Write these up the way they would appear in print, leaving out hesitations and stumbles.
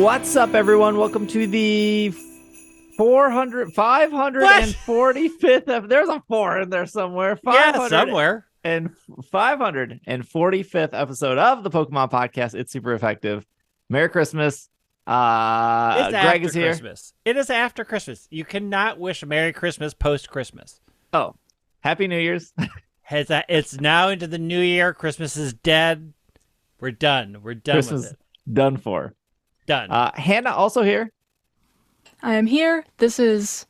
What's up, everyone? Welcome to the 545th. There's a 4 in there somewhere. Somewhere. And 545th episode of the Pokemon Podcast. It's super effective. Merry Christmas. Greg is here. Christmas. It is after Christmas. You cannot wish a Merry Christmas post-Christmas. Oh, Happy New Year's. It's now into the new year. Christmas is dead. We're done. We're done Christmas with it. Done for. Done. Hannah also here. I am here. This is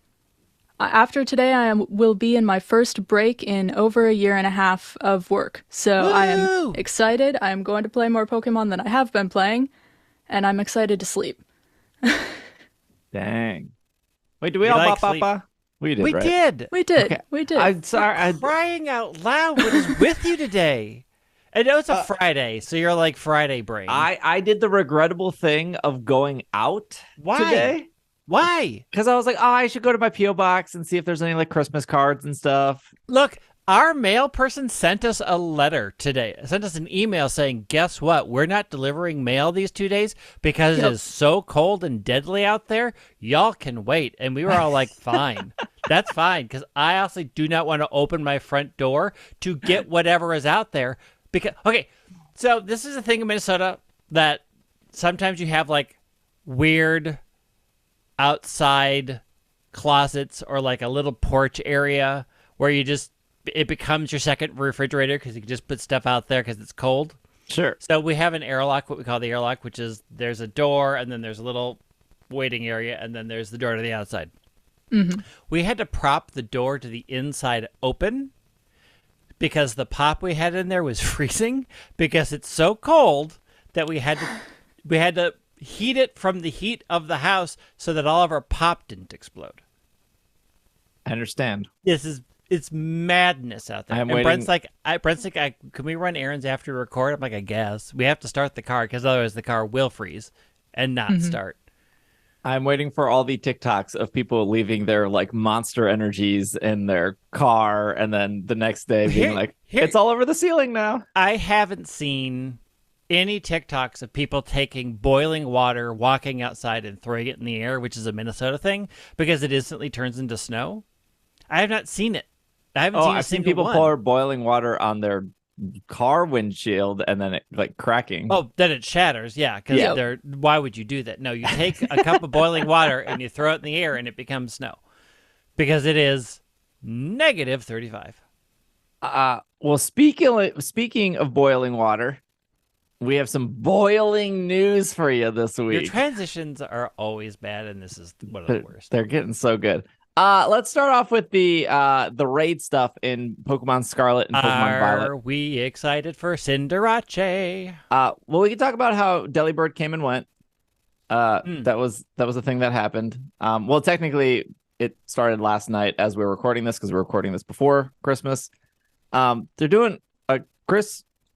after today. Will be in my first break in over a year and a half of work. So Woo! I am excited. I am going to play more Pokemon than I have been playing, and I'm excited to sleep. Dang. Wait, do we all bop? We did. We did. Okay. We did. I'm sorry. I'm crying out loud. What is with you today? I know it's a Friday, so you're like Friday brain. I did the regrettable thing of going out today. Why? Because I was like, I should go to my P.O. box and see if there's any like Christmas cards and stuff. Look, our mail person sent us a letter today. Sent us an email saying, guess what? We're not delivering mail these 2 days because it is so cold and deadly out there. Y'all can wait. And we were all like, fine. That's fine. Because I also do not want to open my front door to get whatever is out there. Because, okay, so this is a thing in Minnesota that sometimes you have like weird outside closets or like a little porch area where it becomes your second refrigerator because you can just put stuff out there because it's cold. Sure. So we have an airlock, what we call the airlock, which is there's a door and then there's a little waiting area and then there's the door to the outside. Mm-hmm. We had to prop the door to the inside open because the pop we had in there was freezing because it's so cold that we had to heat it from the heat of the house so that all of our pop didn't explode. I understand. It's madness out there. I'm and waiting. Brent's like, can we run errands after we record? I'm like, I guess. We have to start the car because otherwise the car will freeze and not start. I'm waiting for all the TikToks of people leaving their like Monster Energies in their car and then the next day being it's all over the ceiling now. I haven't seen any TikToks of people taking boiling water, walking outside and throwing it in the air, which is a Minnesota thing, because it instantly turns into snow. I have not seen it. I haven't seen a I've seen single people one. pour boiling water on their car windshield and then it like cracking. Oh, then it shatters, yeah. Because why would you do that? No, you take a cup of boiling water and you throw it in the air and it becomes snow. Because it is negative 35. Well, speaking of boiling water, we have some boiling news for you this week. Your transitions are always bad, and this is one of the worst. They're getting so good. Let's start off with the raid stuff in Pokemon Scarlet and Pokemon Violet. Are we excited for Cinderace? Well, we can talk about how Delibird came and went. That was a thing that happened. Well, technically, it started last night as we were recording this because we're recording this before Christmas. They're doing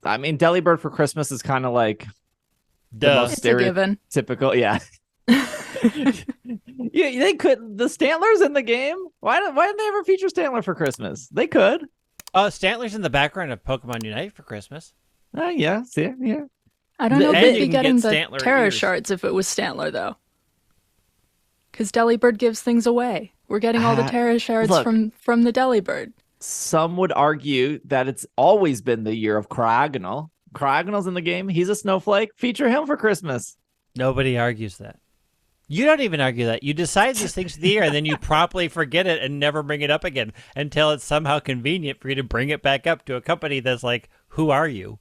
Delibird for Christmas is kind of like the most it's a given. Stereotypical, yeah. Yeah, they could. The Stantler's in the game. Why didn't they ever feature Stantler for Christmas? They could. Stantler's in the background of Pokemon UNITE for Christmas. Yeah. See, yeah. I don't know if And they'd you be can getting get the Stantler Tera ears. shards if it was Stantler, though. Because Delibird gives things away. We're getting all the Tera shards look. from the Delibird. Some would argue that it's always been the year of Cryogonal. Cryogonal's in the game. He's a snowflake. Feature him for Christmas. Nobody argues that. You don't even argue that. You decide these things for the year, and then you promptly forget it and never bring it up again until it's somehow convenient for you to bring it back up to a company that's like, who are you?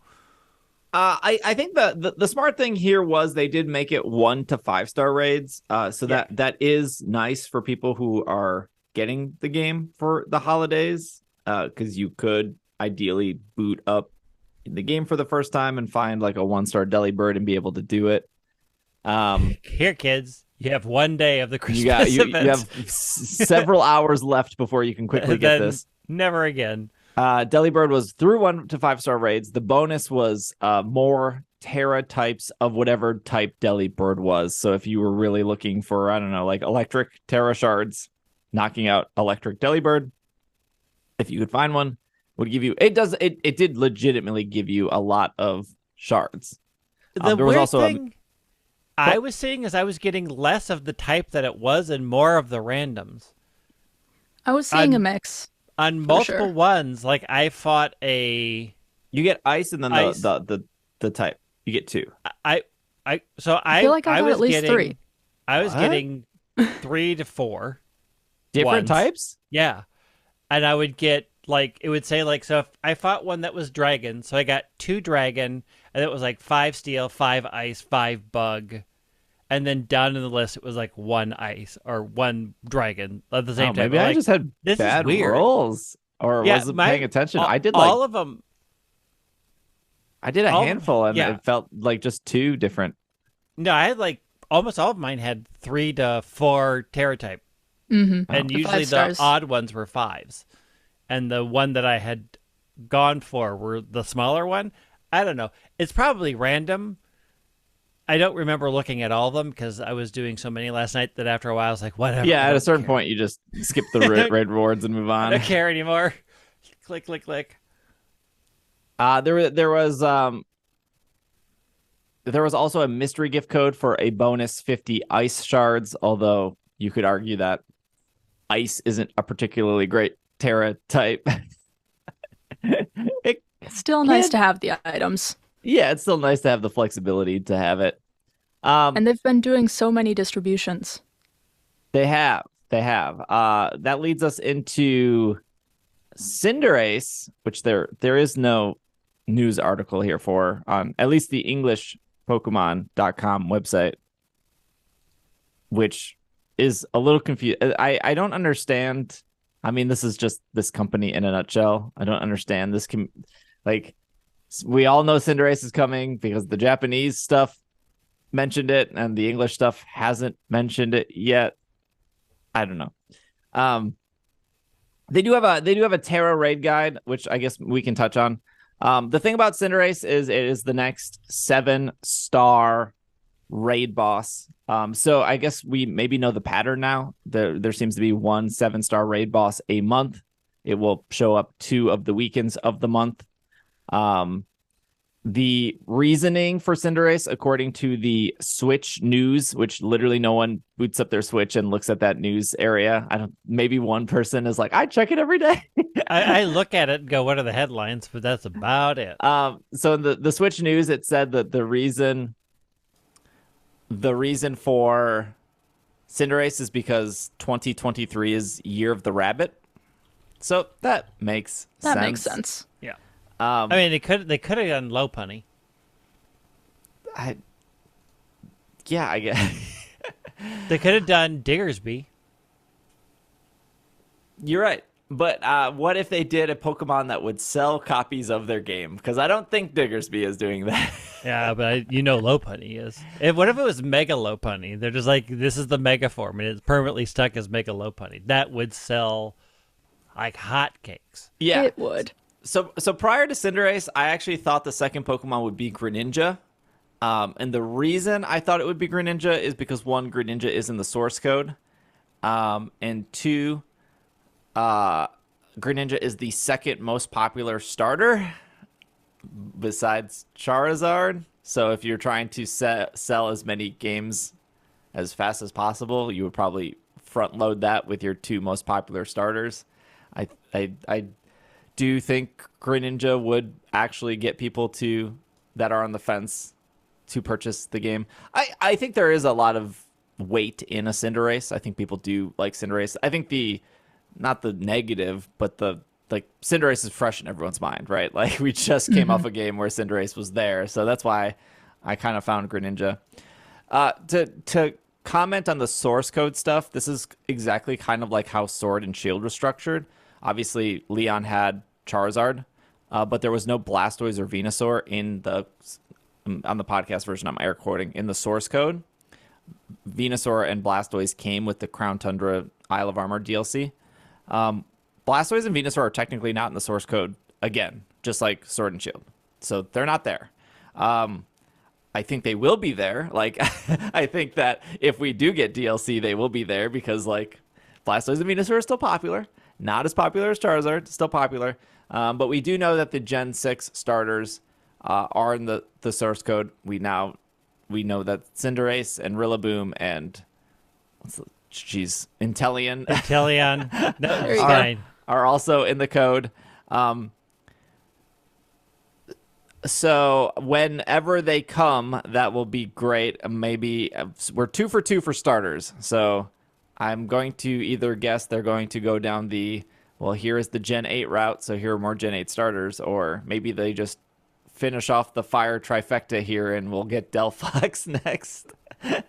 I think the smart thing here was they did make it 1 to 5-star raids. That is nice for people who are getting the game for the holidays. Because you could ideally boot up the game for the first time and find like a 1-star Delibird and be able to do it. Here, kids, you have 1 day of the Christmas you event. have several hours left before you can quickly get this. Never again. Delibird was through 1 to 5-star raids. The bonus was more Tera types of whatever type Delibird was. So if you were really looking for, I don't know, like electric Tera shards, knocking out electric Delibird, if you could find one, would give you it did legitimately give you a lot of shards. The there was weird also thing I was seeing is I was getting less of the type that it was and more of the randoms. I was seeing a mix. On multiple ones, like I fought a... You get ice and then Ice. the type. You get 2. I feel like I got was at least getting 3. I was What? getting 3 to 4 Different ones. types? Yeah. And I would get like it would say like so if I fought one that was dragon, so I got 2 dragon and it was like 5 steel, 5 ice, 5 bug. And then down in the list it was like 1 ice or 1 dragon at the same time. Maybe I just had this is bad weird. rolls or wasn't paying attention. I did like all of them. I did a handful and yeah. it felt like just 2 different. No, I had like almost all of mine had 3 to 4 Tera type. Mm-hmm. And The usually 5 the stars. odd ones were 5s. And the one that I had gone for were the smaller one. I don't know. It's probably random. I don't remember looking at all of them because I was doing so many last night that after a while I was like, whatever. Yeah, I at a don't certain care. point you just skip the raid rewards and move I on. don't care anymore. Click, click, click. There was also a mystery gift code for a bonus 50 ice shards, although you could argue that ice isn't a particularly great Tera type. Still nice to have the items. Yeah, it's still nice to have the flexibility to have it. And they've been doing so many distributions. They have. That leads us into Cinderace, which there is no news article here for on at least the English Pokemon.com website, which is a little confused. I don't understand. I mean, this is just this company in a nutshell. I don't understand this. We all know Cinderace is coming because the Japanese stuff mentioned it and the English stuff hasn't mentioned it yet. I don't know. They do have a Tera Raid guide, which I guess we can touch on. The thing about Cinderace is it is the next 7-star raid boss. So I guess we maybe know the pattern now. There seems to be 1 7-star raid boss a month. It will show up 2 of the weekends of the month. The reasoning for Cinderace, according to the Switch news, which literally no one boots up their Switch and looks at that news area. Maybe one person is like, I check it every day. I look at it and go, what are the headlines? But that's about it. So in the Switch news, it said that the reason for Cinderace is because 2023 is Year of the Rabbit. So that makes sense. That makes sense. Yeah. I mean, they could have done Lopunny. I guess. They could have done Diggersby. You're right. But what if they did a Pokemon that would sell copies of their game? Because I don't think Diggersby is doing that. Yeah, but Lopunny is. What if it was Mega Lopunny? They're just like, this is the Mega form, and it's permanently stuck as Mega Lopunny. That would sell like hotcakes. Yeah. It would. So prior to Cinderace, I actually thought the second Pokemon would be Greninja. And the reason I thought it would be Greninja is because 1, Greninja is in the source code. And 2, Greninja is the second most popular starter besides Charizard. So if you're trying to sell as many games as fast as possible, you would probably front load that with your 2 most popular starters. I do think Greninja would actually get people that are on the fence to purchase the game. I think there is a lot of weight in a Cinderace. I think people do like Cinderace. I think not the negative, but Cinderace is fresh in everyone's mind, right? Like we just came off a game where Cinderace was there. So that's why I kind of found Greninja. To comment on the source code stuff, this is exactly kind of like how Sword and Shield was structured. Obviously, Leon had Charizard, but there was no Blastoise or Venusaur on the podcast version. I'm air quoting in the source code. Venusaur and Blastoise came with the Crown Tundra Isle of Armor DLC. Blastoise and Venusaur are technically not in the source code again, just like Sword and Shield. So they're not there. I think they will be there. Like, I think that if we do get DLC, they will be there because like Blastoise and Venusaur are still popular. Not as popular as Charizard, still popular. But we do know that the Gen 6 starters are in the source code. We we know that Cinderace and Rillaboom and Inteleon No, it's fine. are also in the code. So whenever they come, that will be great. Maybe we're 2 for 2 for starters. So I'm going to either guess they're going to go down here is the Gen 8 route, so here are more Gen 8 starters, or maybe they just finish off the fire trifecta here and we'll get Delphox next.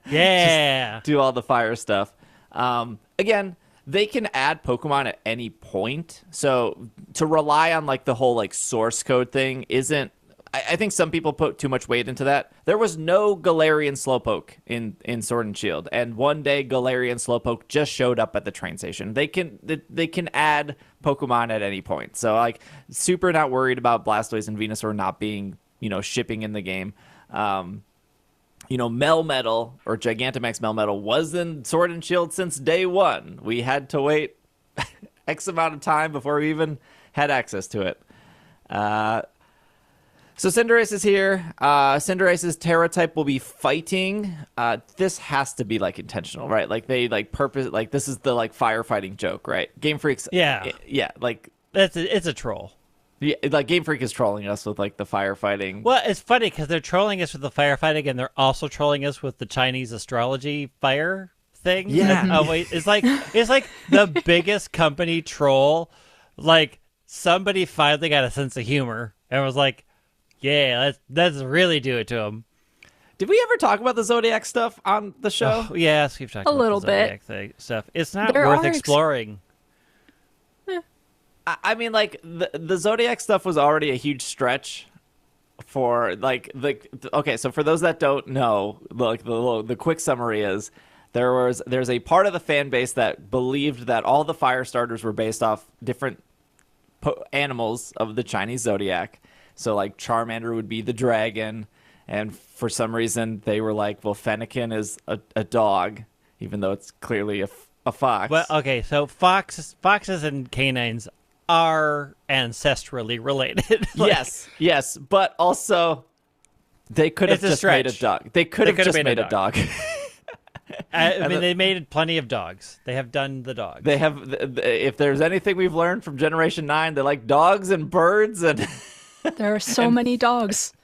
Yeah. Just do all the fire stuff. Again, they can add Pokemon at any point. So to rely on like the whole like source code thing isn't. I think some people put too much weight into that. There was no Galarian Slowpoke in Sword and Shield, and one day Galarian Slowpoke just showed up at the train station. They can add Pokemon at any point. So like super not worried about Blastoise and Venusaur not being shipping in the game. Melmetal or Gigantamax Melmetal was in Sword and Shield since day one. We had to wait X amount of time before we even had access to it. So Cinderace is here. Cinderace's Tera type will be fighting. This has to be like intentional, right? Like they like purpose, like this is the like firefighting joke, right? Game Freak's yeah, like it's a troll. Yeah, like Game Freak is trolling us with like the firefighting. Well, it's funny because they're trolling us with the firefighting, and they're also trolling us with the Chinese astrology fire thing. Yeah. Oh wait, it's like the biggest company troll. Like somebody finally got a sense of humor and was like, yeah, let's really do it to him. Did we ever talk about the Zodiac stuff on the show? Oh, yes, we've talked a about little the Zodiac stuff. It's not worth exploring. I mean, like the Zodiac stuff was already a huge stretch for like okay. So for those that don't know, like the quick summary is there's a part of the fan base that believed that all the fire starters were based off different animals of the Chinese Zodiac. So, like, Charmander would be the dragon, and for some reason, they were like, well, Fennekin is a dog, even though it's clearly a fox. Well, okay, so foxes and canines are ancestrally related. Yes, but also, they could have just made a dog. They could have just made a dog. I mean, they made plenty of dogs. They have done the dogs. They have, if there's anything we've learned from Generation 9, they like dogs and birds and... There are so many dogs.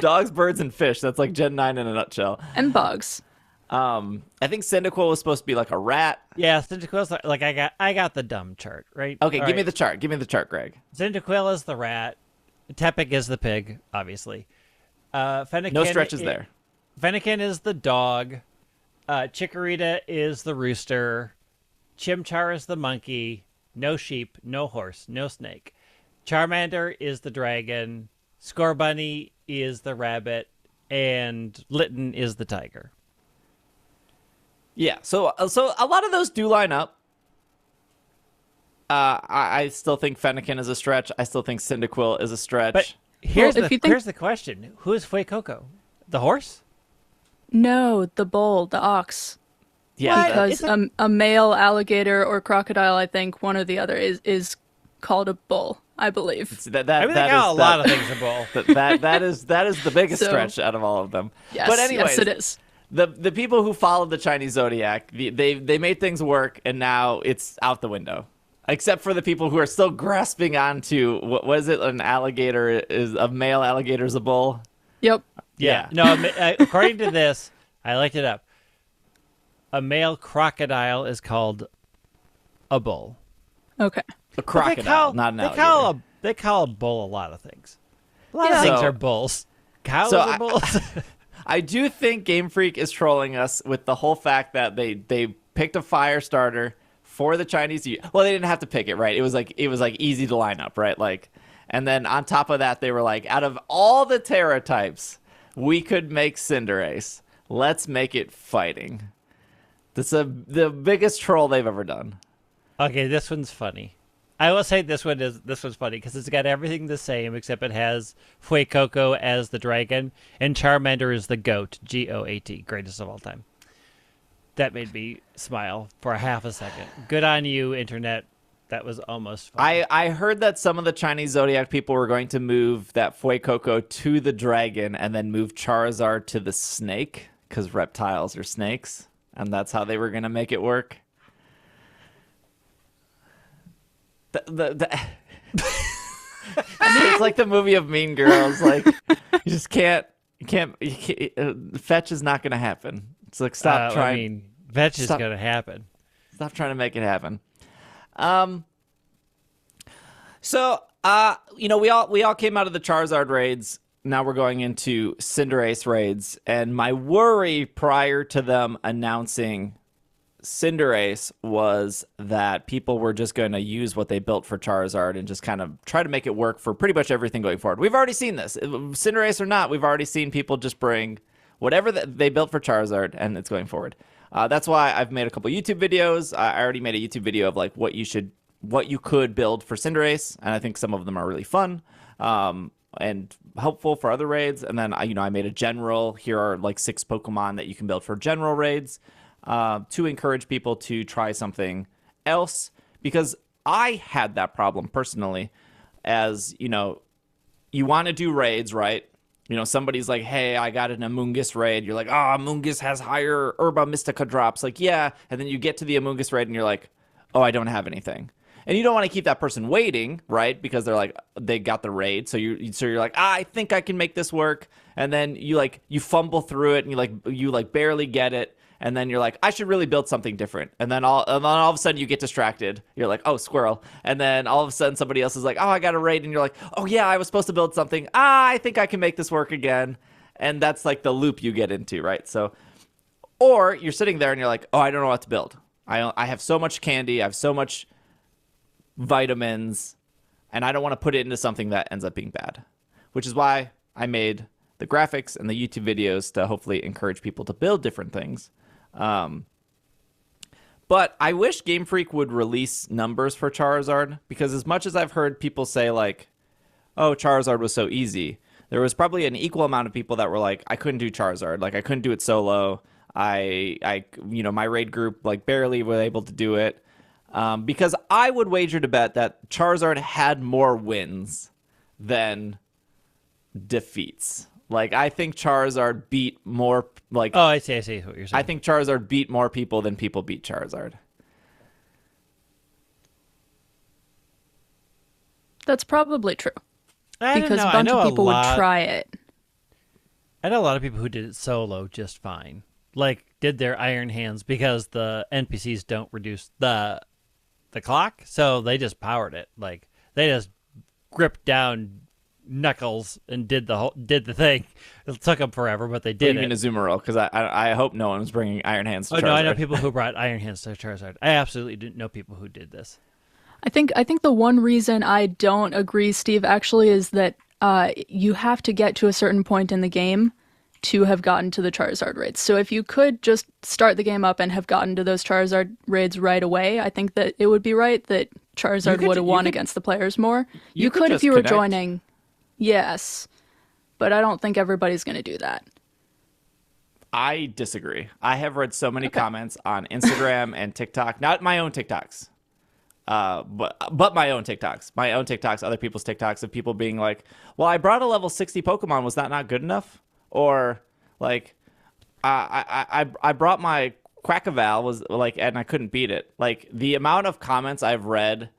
Dogs, birds, and fish. That's like Gen 9 in a nutshell. And bugs. I think Cyndaquil was supposed to be like a rat. Yeah, Cyndaquil's like I got the dumb chart, right? Okay, give me the chart. Give me the chart, Greg. Cyndaquil is the rat. Tepig is the pig, obviously. Fennekin no stretches there. Fennekin is the dog. Chikorita is the rooster. Chimchar is the monkey. No sheep, no horse, no snake. Charmander is the dragon, Scorbunny is the rabbit, and Litten is the tiger. Yeah, so a lot of those do line up. I still think Fennekin is a stretch. I still think Cyndaquil is a stretch. But here's the question: who is Fuecoco? The horse? No, the bull, the ox. Yeah, because a male alligator or crocodile, I think one or the other is called a bull. I believe. They got a lot of things a bull. That is the biggest stretch out of all of them. Yes, but anyways, yes, it is. The people who followed the Chinese Zodiac, they made things work, and now it's out the window. Except for the people who are still grasping onto what was it? An alligator is a male alligator is a bull. Yep. Yeah. No, according to this, I looked it up. A male crocodile is called a bull. Okay. A crocodile, not an alligator. They call a bull a lot of things. A lot of things are bulls. Cows are bulls. I do think Game Freak is trolling us with the whole fact that they picked a fire starter for the Chinese. Well, they didn't have to pick it, right? It was like easy to line up, right? Like, and then on top of that, they were like, out of all the Tera types, we could make Cinderace. Let's make it fighting. That's the biggest troll they've ever done. Okay, this one's funny. I will say this one's funny because it's got everything the same except it has Fuecoco as the dragon and Charmander is the goat, GOAT, greatest of all time. That made me smile for a half a second. Good on you, internet. That was almost fun. I heard that some of the Chinese Zodiac people were going to move that Fuecoco to the dragon and then move Charizard to the snake because reptiles are snakes, and that's how they were going to make it work. It's like the movie of Mean Girls. Like, you just can't. Fetch is not going to happen. It's like, stop trying. I mean, fetch is going to happen. Stop trying to make it happen. So, we all came out of the Charizard raids. Now we're going into Cinderace raids, and my worry prior to them announcing Cinderace was that people were just going to use what they built for Charizard and just kind of try to make it work for pretty much everything going forward. We've already seen this. Cinderace or not, we've already seen people just bring whatever they built for Charizard, and it's going forward. That's why I've made a couple YouTube videos. I already made a YouTube video of like what you could build for Cinderace, and I think some of them are really fun and helpful for other raids. And then I made a general. Here are like 6 Pokemon that you can build for general raids to encourage people to try something else, because I had that problem personally. As you want to do raids, right? Somebody's like, hey, I got an Amoonguss raid. You're like, oh, Amoonguss has higher Herba Mystica drops. Like, yeah. And then you get to the Amoonguss raid and you're like, oh, I don't have anything. And you don't want to keep that person waiting, right? Because they're like, they got the raid. So you're like, I think I can make this work. And then you fumble through it and you barely get it. And then you're like, I should really build something different. And then all of a sudden you get distracted. You're like, oh, squirrel. And then all of a sudden somebody else is like, oh, I got a raid. And you're like, oh, yeah, I was supposed to build something. I think I can make this work again. And that's like the loop you get into, right? So, or you're sitting there and you're like, oh, I don't know what to build. I have so much candy. I have so much vitamins. And I don't want to put it into something that ends up being bad. Which is why I made the graphics and the YouTube videos to hopefully encourage people to build different things. But I wish Game Freak would release numbers for Charizard, because as much as I've heard people say like, oh, Charizard was so easy, there was probably an equal amount of people that were like, I couldn't do Charizard. Like, I couldn't do it solo. My raid group like barely were able to do it. Because I would wager to bet that Charizard had more wins than defeats. Like, I think Charizard beat more, like... Oh, I see what you're saying. I think Charizard beat more people than people beat Charizard. That's probably true. Because a bunch of people would try it. I know a lot of people who did it solo just fine. Like, did their Iron Hands because the NPCs don't reduce the clock, so they just powered it. Like, they just gripped down Knuckles and did the thing. It took them forever, but they did it. You mean Azumarill? Because I hope no one was bringing Iron Hands to Charizard. No, I know people who brought Iron Hands to Charizard. I absolutely didn't know people who did this. I think the one reason I don't agree, Steve, actually, is that you have to get to a certain point in the game to have gotten to the Charizard raids. So if you could just start the game up and have gotten to those Charizard raids right away, I think that it would be right that Charizard would have won against the players more. You could if you were joining. Yes, but I don't think everybody's going to do that. I disagree. I have read so many comments on Instagram and TikTok, not my own TikToks, but my own TikToks, other people's TikToks, of people being like, well, I brought a level 60 Pokemon. Was that not good enough? Or like, I brought my Quackaval was like, and I couldn't beat it. Like, the amount of comments I've read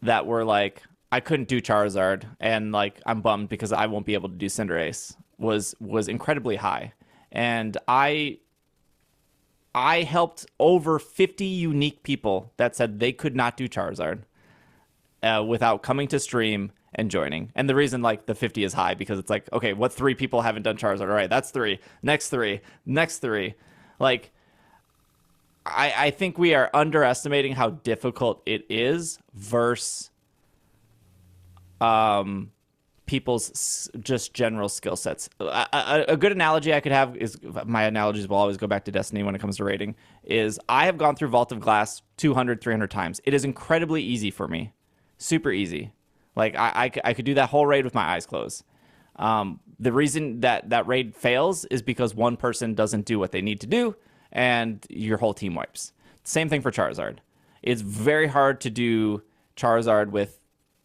that were like, I couldn't do Charizard, and like, I'm bummed because I won't be able to do Cinderace was incredibly high. And I helped over 50 unique people that said they could not do Charizard without coming to stream and joining. And the reason like the 50 is high, because it's like, okay, what 3 people haven't done Charizard? All right, that's 3. Next 3. Like, I think we are underestimating how difficult it is versus people's just general skill sets. A good analogy I could have is, my analogies will always go back to Destiny when it comes to raiding, is I have gone through Vault of Glass 200, 300 times. It is incredibly easy for me. Super easy. Like, I could do that whole raid with my eyes closed. The reason that raid fails is because one person doesn't do what they need to do, and your whole team wipes. Same thing for Charizard. it's very hard to do Charizard with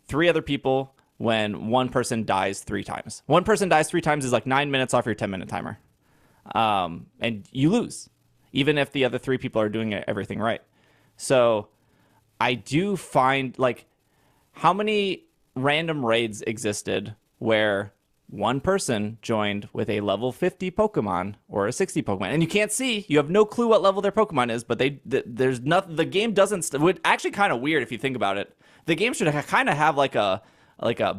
3 other people when one person dies 3 times. One person dies 3 times is like 9 minutes off your 10-minute timer. And you lose, even if the other 3 people are doing everything right. So I do find, like, how many random raids existed where one person joined with a level 50 Pokemon or a 60 Pokemon, and you can't see, you have no clue what level their Pokemon is, but there's nothing, the game doesn't, would actually kind of weird if you think about it. The game should kind of have like a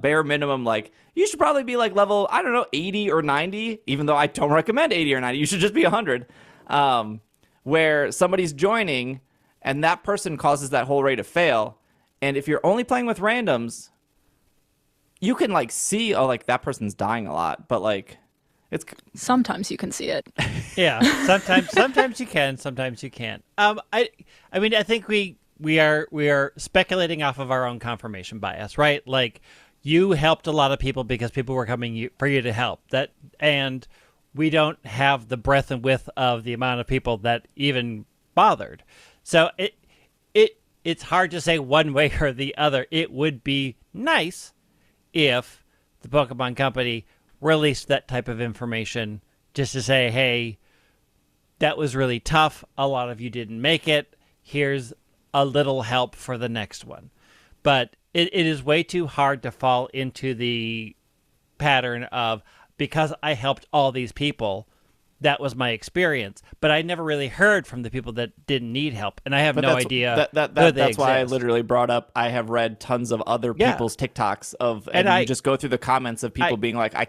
bare minimum, like, you should probably be like level, I don't know, 80 or 90, even though I don't recommend 80 or 90. You should just be 100, where somebody's joining and that person causes that whole raid to fail. And if you're only playing with randoms, you can like see, oh, like that person's dying a lot, but like it's sometimes you can see it. Yeah, sometimes you can, sometimes you can't. I mean, I think we are speculating off of our own confirmation bias, right? Like, you helped a lot of people because people were coming for you to help. And we don't have the breadth and width of the amount of people that even bothered. So it's hard to say one way or the other. It would be nice if the Pokemon Company released that type of information just to say, hey, that was really tough. A lot of you didn't make it. Here's a little help for the next one. But it is way too hard to fall into the pattern of, because I helped all these people, that was my experience. But I never really heard from the people that didn't need help, and I have no idea. That's why I literally brought up, I have read tons of other people's TikToks and you just go through the comments of people being like, I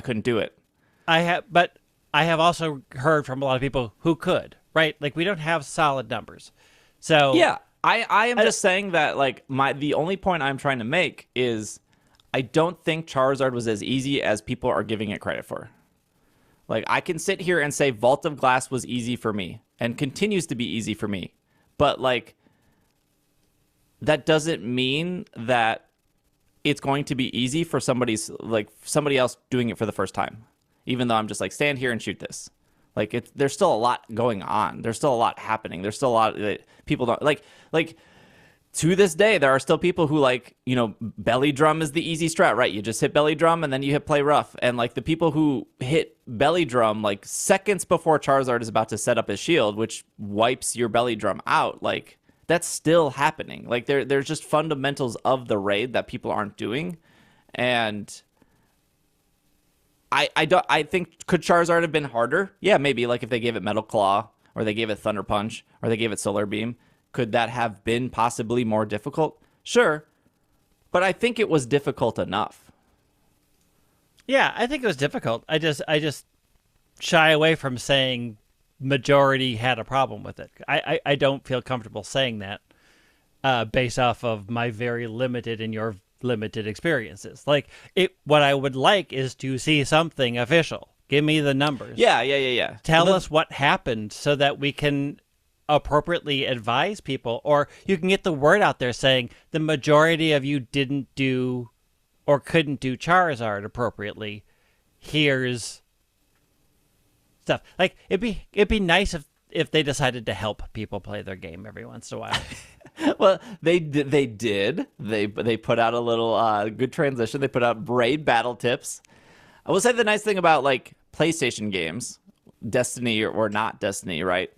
couldn't do it. But I have also heard from a lot of people who could, right? Like, we don't have solid numbers. So yeah, I am just saying that, like, the only point I'm trying to make is I don't think Charizard was as easy as people are giving it credit for. Like, I can sit here and say Vault of Glass was easy for me and continues to be easy for me. But, like, that doesn't mean that it's going to be easy for somebody else doing it for the first time. Even though I'm just like, stand here and shoot this. Like, there's still a lot going on. There's still a lot happening. There's still a lot that people don't like to this day, there are still people who, like, you know, belly drum is the easy strat, right? You just hit belly drum and then you hit play rough. And, like, the people who hit belly drum, like, seconds before Charizard is about to set up his shield, which wipes your belly drum out, like, that's still happening. Like, there's just fundamentals of the raid that people aren't doing. And I think, could Charizard have been harder? Yeah, maybe. Like, if they gave it Metal Claw, or they gave it Thunder Punch, or they gave it Solar Beam, could that have been possibly more difficult? Sure. But I think it was difficult enough. Yeah, I think it was difficult. I just shy away from saying majority had a problem with it. I don't feel comfortable saying that based off of my very limited and your limited experiences. Like, what I would like is to see something official. Give me the numbers. Yeah. Tell us what happened so that we can appropriately advise people, or you can get the word out there saying the majority of you didn't do or couldn't do Charizard appropriately. Here's stuff. Like, it'd be nice if they decided to help people play their game every once in a while. Well, they did. They put out a little good transition. They put out Braid Battle Tips. I will say the nice thing about, like, PlayStation games, Destiny or not Destiny, right?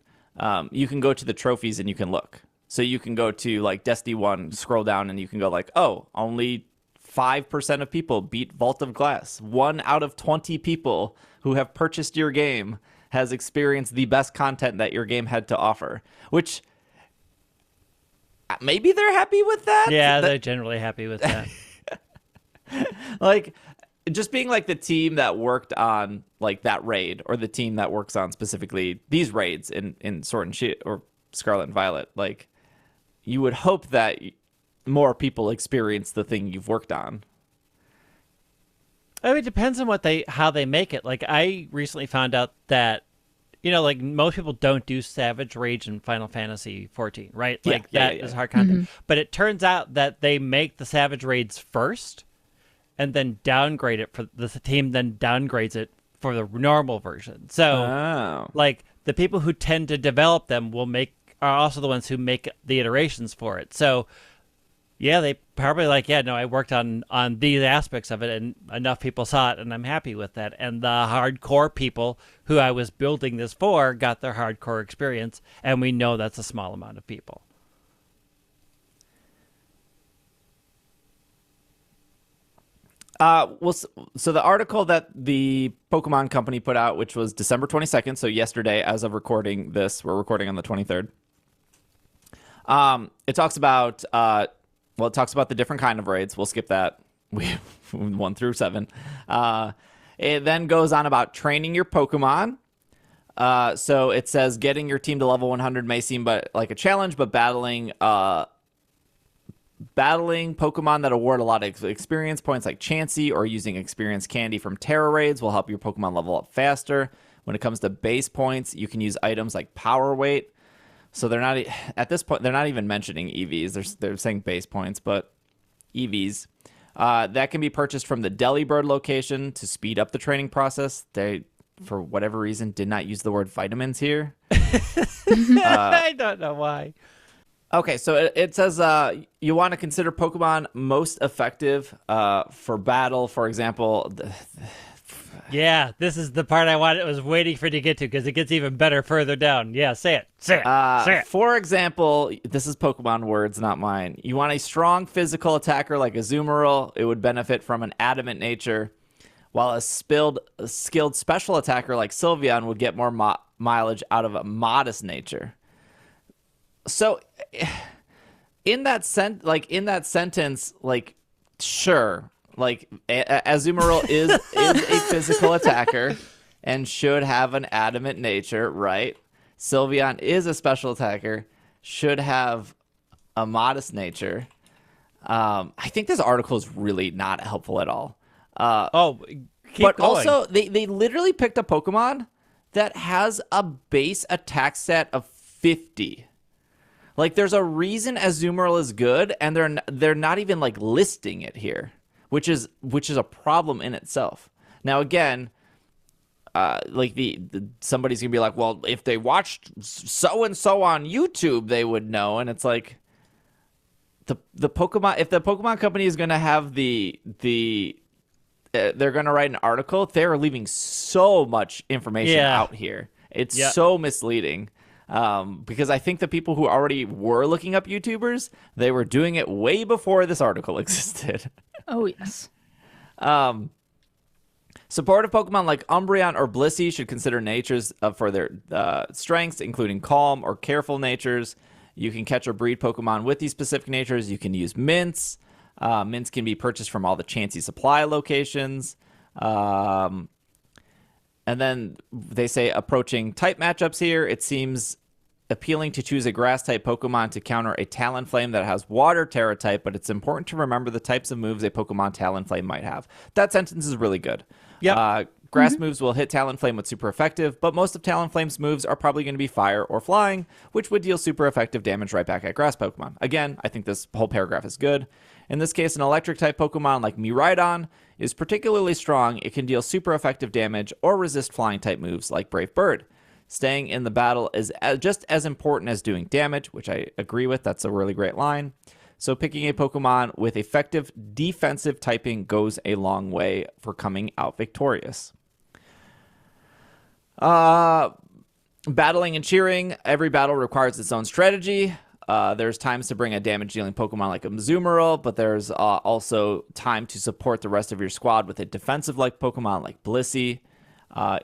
You can go to the trophies and you can look. So you can go to, like, Destiny 1, scroll down, and you can go like, oh, only 5% of people beat Vault of Glass. 1 out of 20 people who have purchased your game has experienced the best content that your game had to offer. Which, maybe they're happy with that? Yeah, they're generally happy with that. Like, just being, like, the team that worked on, like, that raid, or the team that works on specifically these raids in Sword and Shield or Scarlet and Violet, like, you would hope that more people experience the thing you've worked on. I mean, it depends on how they make it. Like, I recently found out that, you know, like, most people don't do Savage Rage in Final Fantasy 14, right? Like, that is hard content. Mm-hmm. But it turns out that they make the Savage Raids first, and then downgrade it for the team, then downgrades it for the normal version. So, like, the people who tend to develop them will make are also the ones who make the iterations for it. So yeah, they probably I worked on these aspects of it, and enough people saw it, and I'm happy with that. And the hardcore people who I was building this for got their hardcore experience, and we know that's a small amount of people. So the article that the Pokemon Company put out, which was December 22nd, so yesterday, as of recording this, we're recording on the 23rd. It talks about it talks about the different kind of raids. We'll skip that. We 1 through 7. It then goes on about training your Pokemon. So it says getting your team to level 100 may seem like a challenge, but battling Pokemon that award a lot of experience points like Chansey or using experience candy from Tera Raids will help your Pokemon level up faster. When it comes to base points, you can use items like Power Weight. So they're not at this point. They're not even mentioning EVs. They're saying base points, but EVs that can be purchased from the Delibird location to speed up the training process. They, for whatever reason, did not use the word vitamins here. I don't know why. Okay, so it says you want to consider Pokemon most effective for battle. For example, yeah, this is the part I was waiting for you to get to, because it gets even better further down. Yeah, say it. Say it. For example, this is Pokemon words, not mine. You want a strong physical attacker like Azumarill. It would benefit from an adamant nature, while a skilled special attacker like Sylveon would get more mileage out of a modest nature. So, in that sentence, like, sure, like Azumarill is a physical attacker and should have an adamant nature, right? Sylveon is a special attacker, should have a modest nature. I think this article is really not helpful at all. Keep but going. Also, they literally picked a Pokemon that has a base attack stat of 50. Like, there's a reason Azumarill is good, and they're not even like listing it here, which is a problem in itself. Now, again, like somebody's gonna be like, well, if they watched so and so on YouTube, they would know, and it's like the Pokemon. If the Pokemon Company is gonna have they're gonna write an article, they're leaving so much information out here. It's so misleading. Because I think the people who already were looking up YouTubers, they were doing it way before this article existed. Oh, yes. Supportive Pokemon like Umbreon or Blissey should consider natures for their strengths, including calm or careful natures. You can catch or breed Pokemon with these specific natures. You can use mints. Mints can be purchased from all the Chansey supply locations. And then they say approaching type matchups here, it seems appealing to choose a grass-type Pokemon to counter a Talonflame that has water Tera type, but it's important to remember the types of moves a Pokemon Talonflame might have. That sentence is really good. Yeah. Grass moves will hit Talonflame with super effective, but most of Talonflame's moves are probably going to be fire or flying, which would deal super effective damage right back at grass Pokemon. Again, I think this whole paragraph is good. In this case, an electric-type Pokemon like Miraidon is particularly strong. It can deal super effective damage or resist flying-type moves like Brave Bird. Staying in the battle is just as important as doing damage, which I agree with. That's a really great line. So picking a Pokemon with effective defensive typing goes a long way for coming out victorious. Battling and cheering. Every battle requires its own strategy. There's times to bring a damage-dealing Pokemon like a Azumarill, but there's also time to support the rest of your squad with a defensive-like Pokemon like Blissey.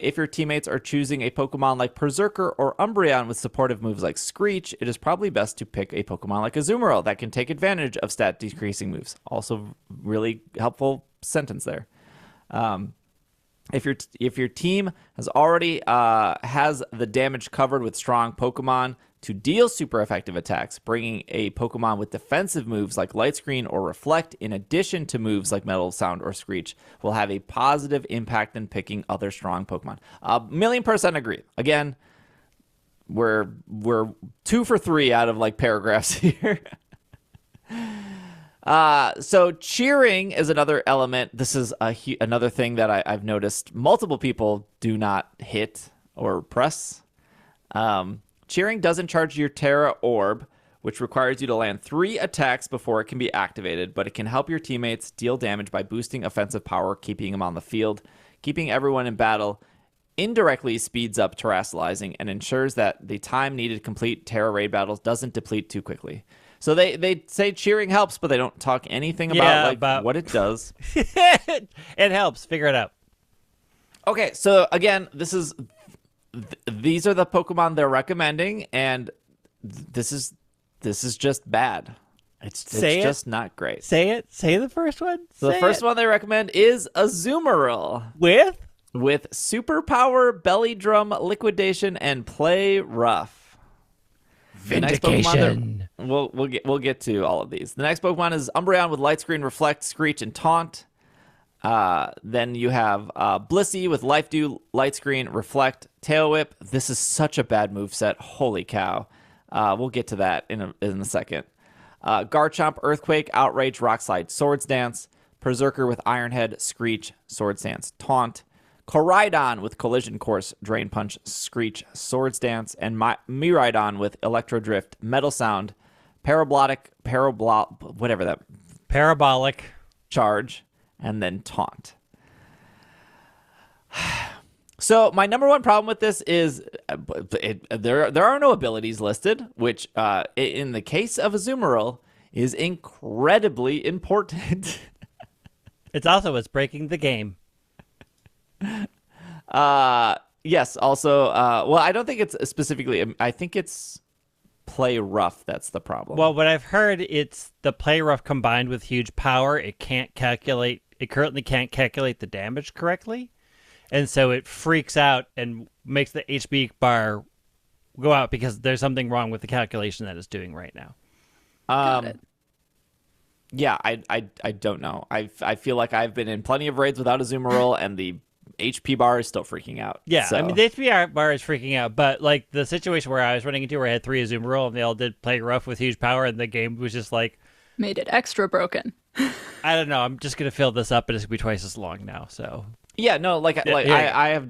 If your teammates are choosing a Pokemon like Berserker or Umbreon with supportive moves like Screech, it is probably best to pick a Pokemon like Azumarill that can take advantage of stat-decreasing moves. Also, really helpful sentence there. If your team has already has the damage covered with strong Pokemon to deal super effective attacks, bringing a Pokemon with defensive moves like Light Screen or Reflect in addition to moves like Metal Sound or Screech will have a positive impact than picking other strong Pokemon. 1,000,000% agree. Again, we're 2 for 3 out of like paragraphs here. So cheering is another element. This is another thing that I've noticed multiple people do not hit or press. Cheering doesn't charge your Tera Orb, which requires you to land 3 attacks before it can be activated, but it can help your teammates deal damage by boosting offensive power, keeping them on the field. Keeping everyone in battle indirectly speeds up terrestrializing and ensures that the time needed to complete Tera Raid battles doesn't deplete too quickly. So they say cheering helps, but they don't talk anything about what it does. It helps. Figure it out. Okay, so again, these are the Pokemon they're recommending, and this is just bad. It's just not great. Say it. Say the first one. So the first one they recommend is Azumarill. With superpower, belly drum, liquidation, and play rough. Vindication. We'll get to all of these. The next Pokemon is Umbreon with Light Screen, Reflect, Screech, and Taunt. Then you have Blissey with Life Dew, Light Screen, Reflect, Tail Whip. This is such a bad moveset. Holy cow. We'll get to that in a second. Garchomp, Earthquake, Outrage, Rock Slide, Swords Dance. Berserker with Iron Head, Screech, Swords Dance, Taunt. Koraidon with Collision Course, Drain Punch, Screech, Swords Dance. And Miraidon with Electro Drift, Metal Sound, Parabolic, Charge, and then Taunt. So my number one problem with this is there are no abilities listed, which in the case of Azumarill is incredibly important. It's breaking the game. Yes. Also, well, I don't think it's specifically. I think it's play rough. That's the problem. Well, what I've heard, it's the play rough combined with huge power. It currently can't calculate the damage correctly. And so it freaks out and makes the HP bar go out because there's something wrong with the calculation that it's doing right now. Got it. Yeah, I don't know. I feel like I've been in plenty of raids without Azumarill, and the HP bar is still freaking out. Yeah, so. I mean, the HP bar is freaking out, but like the situation where I was running into where I had 3 Azumarill and they all did play rough with huge power, and the game was just like... Made it extra broken. I don't know. I'm just going to fill this up, and it's going to be twice as long now, so... Yeah, no, I have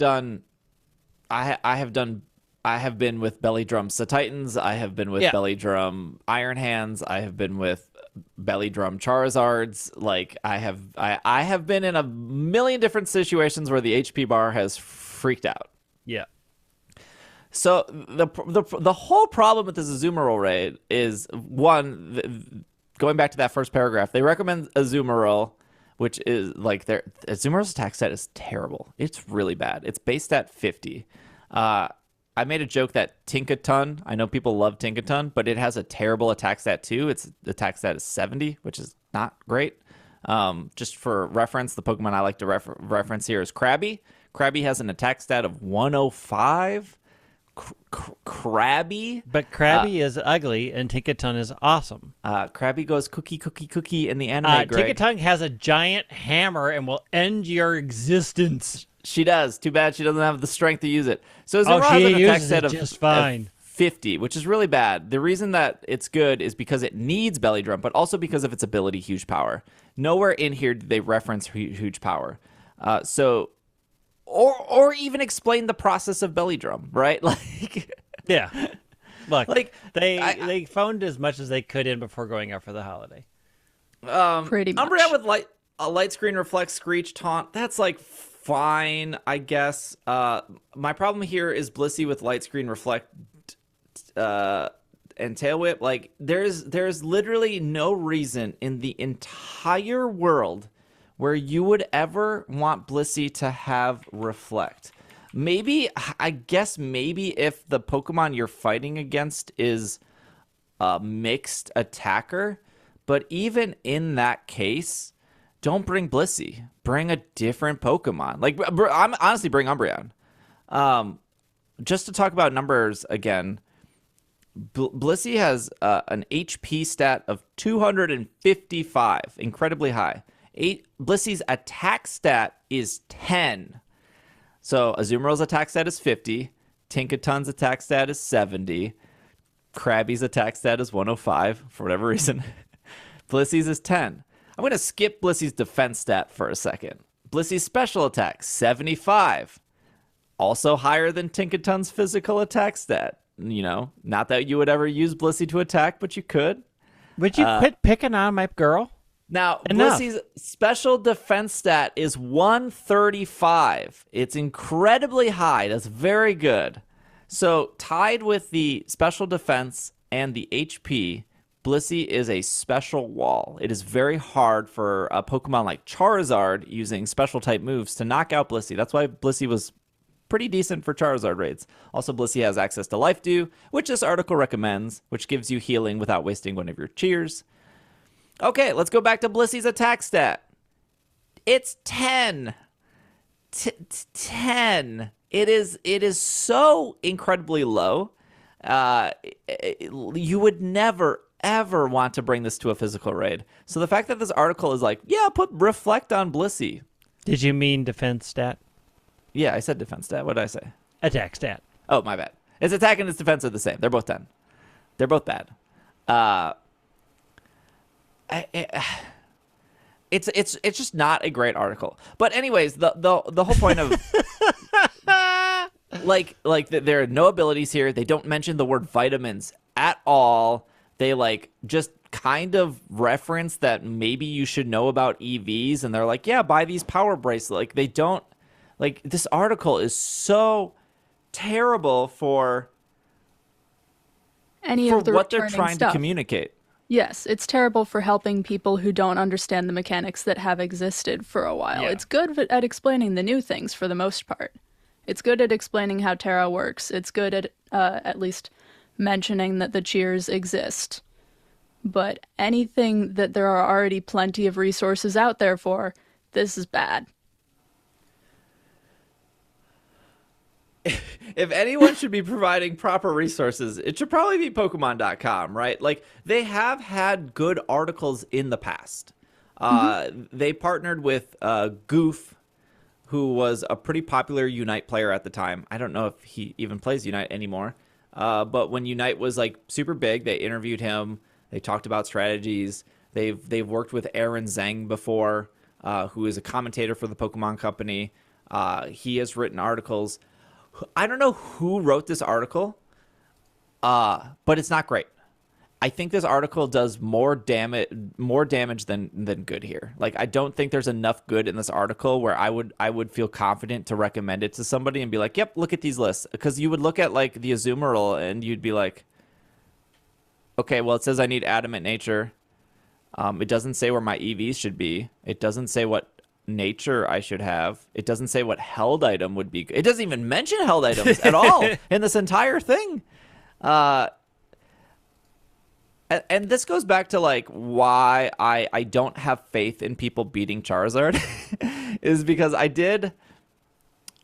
been with Belly Drum Titans. I have been with Belly Drum Iron Hands. I have been with Belly Drum Charizards. Like I have been in a million different situations where the HP bar has freaked out. Yeah. So the whole problem with this Azumarill raid is one, going back to that first paragraph, they recommend Azumarill, which is like Azumarill's attack stat is terrible. It's really bad. It's base stat 50. I made a joke that Tinkaton, I know people love Tinkaton, but it has a terrible attack stat too. Its attack stat is 70, which is not great. Just for reference, the Pokemon I like to reference here is Krabby. Krabby has an attack stat of 105. Krabby. But Krabby is ugly and Tinkaton is awesome. Krabby goes cookie in the anime, Greg. Tinkaton has a giant hammer and will end your existence. She does. Too bad she doesn't have the strength to use it. So she has an attack uses set it just fine. 50, which is really bad. The reason that it's good is because it needs Belly Drum, but also because of its ability, Huge Power. Nowhere in here do they reference Huge Power. Or even explain the process of Belly Drum, right? Like, yeah. Look, like they phoned as much as they could in before going out for the holiday. Pretty much. Umbreon with light screen, reflect, screech, taunt. That's like fine, I guess. My problem here is Blissey with light screen, reflect, and tail whip. Like there's literally no reason in the entire world where you would ever want Blissey to have reflect. I guess maybe if the Pokemon you're fighting against is a mixed attacker, but even in that case, don't bring Blissey. Bring a different Pokemon. Like, honestly, bring Umbreon. Just to talk about numbers again, Blissey has an HP stat of 255, incredibly high. Blissey's attack stat is 10. So Azumarill's attack stat is 50. Tinkaton's attack stat is 70. Krabby's attack stat is 105 for whatever reason. Blissey's is 10. I'm going to skip Blissey's defense stat for a second. Blissey's special attack, 75. Also higher than Tinkaton's physical attack stat, not that you would ever use Blissey to attack, but you could. Would you quit picking on my girl? Now, Enough. Blissey's special defense stat is 135. It's incredibly high. That's very good. So, tied with the special defense and the HP, Blissey is a special wall. It is very hard for a Pokemon like Charizard using special type moves to knock out Blissey. That's why Blissey was pretty decent for Charizard raids. Also, Blissey has access to Life Dew, which this article recommends, which gives you healing without wasting one of your cheers. Okay, let's go back to Blissey's attack stat. It's 10. 10. It is so incredibly low. You would never, ever want to bring this to a physical raid. So the fact that this article is like, yeah, put reflect on Blissey. Did you mean defense stat? Yeah, I said defense stat. What did I say? Attack stat. Oh, my bad. Its attack and its defense are the same. They're both 10. They're both bad. It's just not a great article. But anyways, the whole point of there are no abilities here. They don't mention the word vitamins at all. They just kind of reference that maybe you should know about EVs, and they're like, yeah, buy these power bracelets. They don't this article is so terrible for what they're trying to communicate. Yes, it's terrible for helping people who don't understand the mechanics that have existed for a while. Yeah. It's good at explaining the new things for the most part. It's good at explaining how Tera works. It's good at least mentioning that the cheers exist. But anything that there are already plenty of resources out there for, this is bad. If anyone should be providing proper resources, it should probably be Pokemon.com, right? They have had good articles in the past. They partnered with Goof, who was a pretty popular Unite player at the time. I don't know if he even plays Unite anymore. But when Unite was super big, they interviewed him. They talked about strategies. They've worked with Aaron Zhang before, who is a commentator for the Pokemon Company. He has written articles. I don't know who wrote this article, but it's not great. I think this article does more damage than good here. I don't think there's enough good in this article where I would feel confident to recommend it to somebody and be like, yep, look at these lists. Because you would look at the Azumarill and you'd be like, okay, well, it says I need Adamant Nature. It doesn't say where my EVs should be. It doesn't say what nature I should have. It doesn't say what held item would be. It doesn't even mention held items at all in this entire thing. And this goes back to why I don't have faith in people beating Charizard is because I did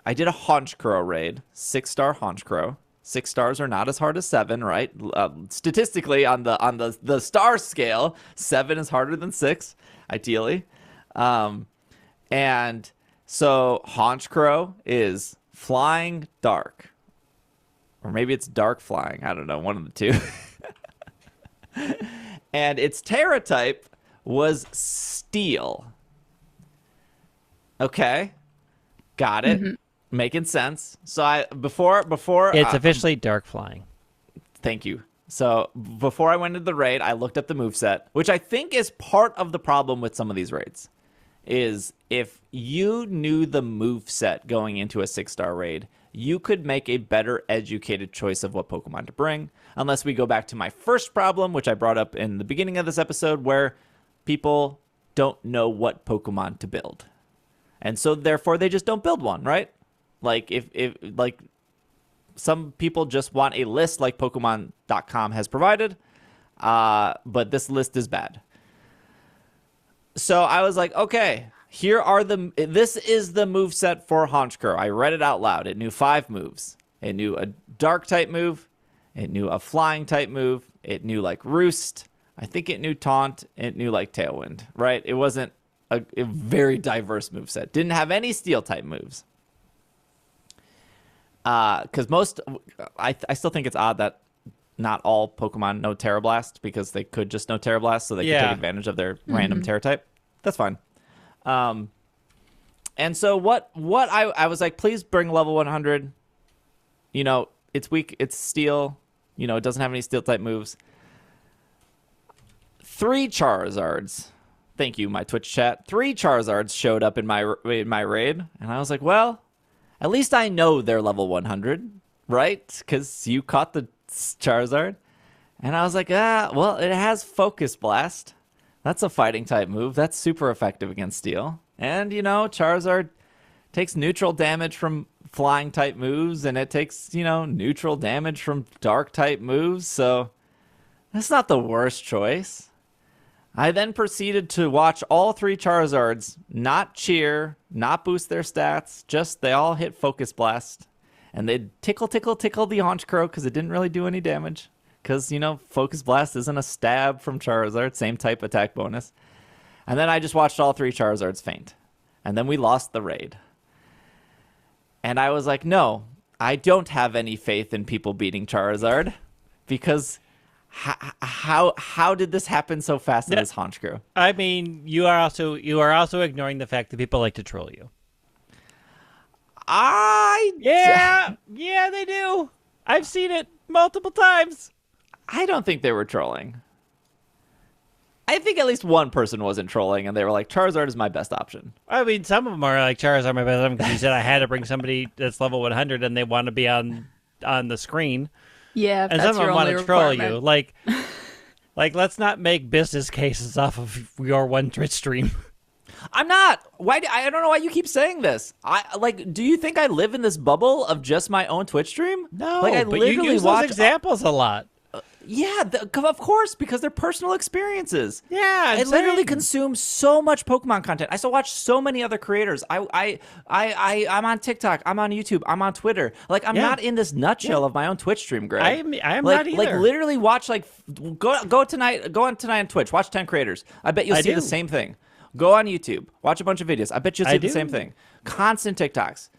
a Honchkrow raid, 6-star Honchkrow. 6 stars are not as hard as 7, right? Statistically, on the star scale, 7 is harder than 6, ideally. And so Honchkrow is flying dark. Or maybe it's dark flying. I don't know. One of the two. And its Tera type was Steel. Okay. Got it. Mm-hmm. Making sense. So before it's officially dark flying. Thank you. So before I went into the raid, I looked up the moveset, which I think is part of the problem with some of these raids. Is if you knew the moveset going into a 6-star raid, you could make a better educated choice of what Pokemon to bring. Unless we go back to my first problem, which I brought up in the beginning of this episode, where people don't know what Pokemon to build. And so therefore they just don't build one, right? If some people just want a list like Pokemon.com has provided, but this list is bad. So I was like, okay, this is the moveset for Honchkrow. I read it out loud. It knew 5 moves. It knew a dark type move. It knew a flying type move. It knew Roost. I think it knew Taunt. It knew Tailwind, right? It wasn't a very diverse moveset. Didn't have any steel type moves. Because I still think it's odd that not all Pokemon know Tera Blast, because they could just know Tera Blast, so they could take advantage of their random Tera type. That's fine. And so what I was like, please bring level 100. It's weak. It's Steel. it doesn't have any Steel-type moves. 3 Charizards. Thank you, my Twitch chat. 3 Charizards showed up in my raid, and I was like, well, at least I know they're level 100, right? Because you caught the Charizard. And I was like, well, it has Focus Blast. That's a fighting-type move. That's super effective against Steel. And, Charizard takes neutral damage from flying-type moves, and it takes, neutral damage from dark-type moves, so that's not the worst choice. I then proceeded to watch all 3 Charizards not cheer, not boost their stats, just they all hit Focus Blast. And they'd tickle the Honchkrow because it didn't really do any damage. Because, Focus Blast isn't a stab from Charizard, same type attack bonus. And then I just watched all 3 Charizards faint. And then we lost the raid. And I was like, no, I don't have any faith in people beating Charizard. Because how did this happen so fast in this Honchkrow? I mean, you are also ignoring the fact that people like to troll you. Yeah, they do. I've seen it multiple times. I don't think they were trolling. I think at least one person wasn't trolling, and they were like, Charizard is my best option. I mean, some of them are like, Charizard my best option, because you said I had to bring somebody that's level 100 and they want to be on the screen. Yeah, and that's some of your them want only to troll requirement. you. Like, let's not make business cases off of your one Twitch stream. I'm not. Why? I don't know why you keep saying this. Do you think I live in this bubble of just my own Twitch stream? No, I but you use those examples a lot. Yeah, of course, because they're personal experiences. Yeah, I literally consume so much Pokemon content. I still watch so many other creators. I'm on TikTok. I'm on YouTube. I'm on Twitter. I'm not in this nutshell of my own Twitch stream, Greg. I am not either. Literally watch go tonight. Go on tonight on Twitch. Watch 10 creators. I bet you'll see the same thing. Go on YouTube. Watch a bunch of videos. I bet you'll see the same thing. Constant TikToks.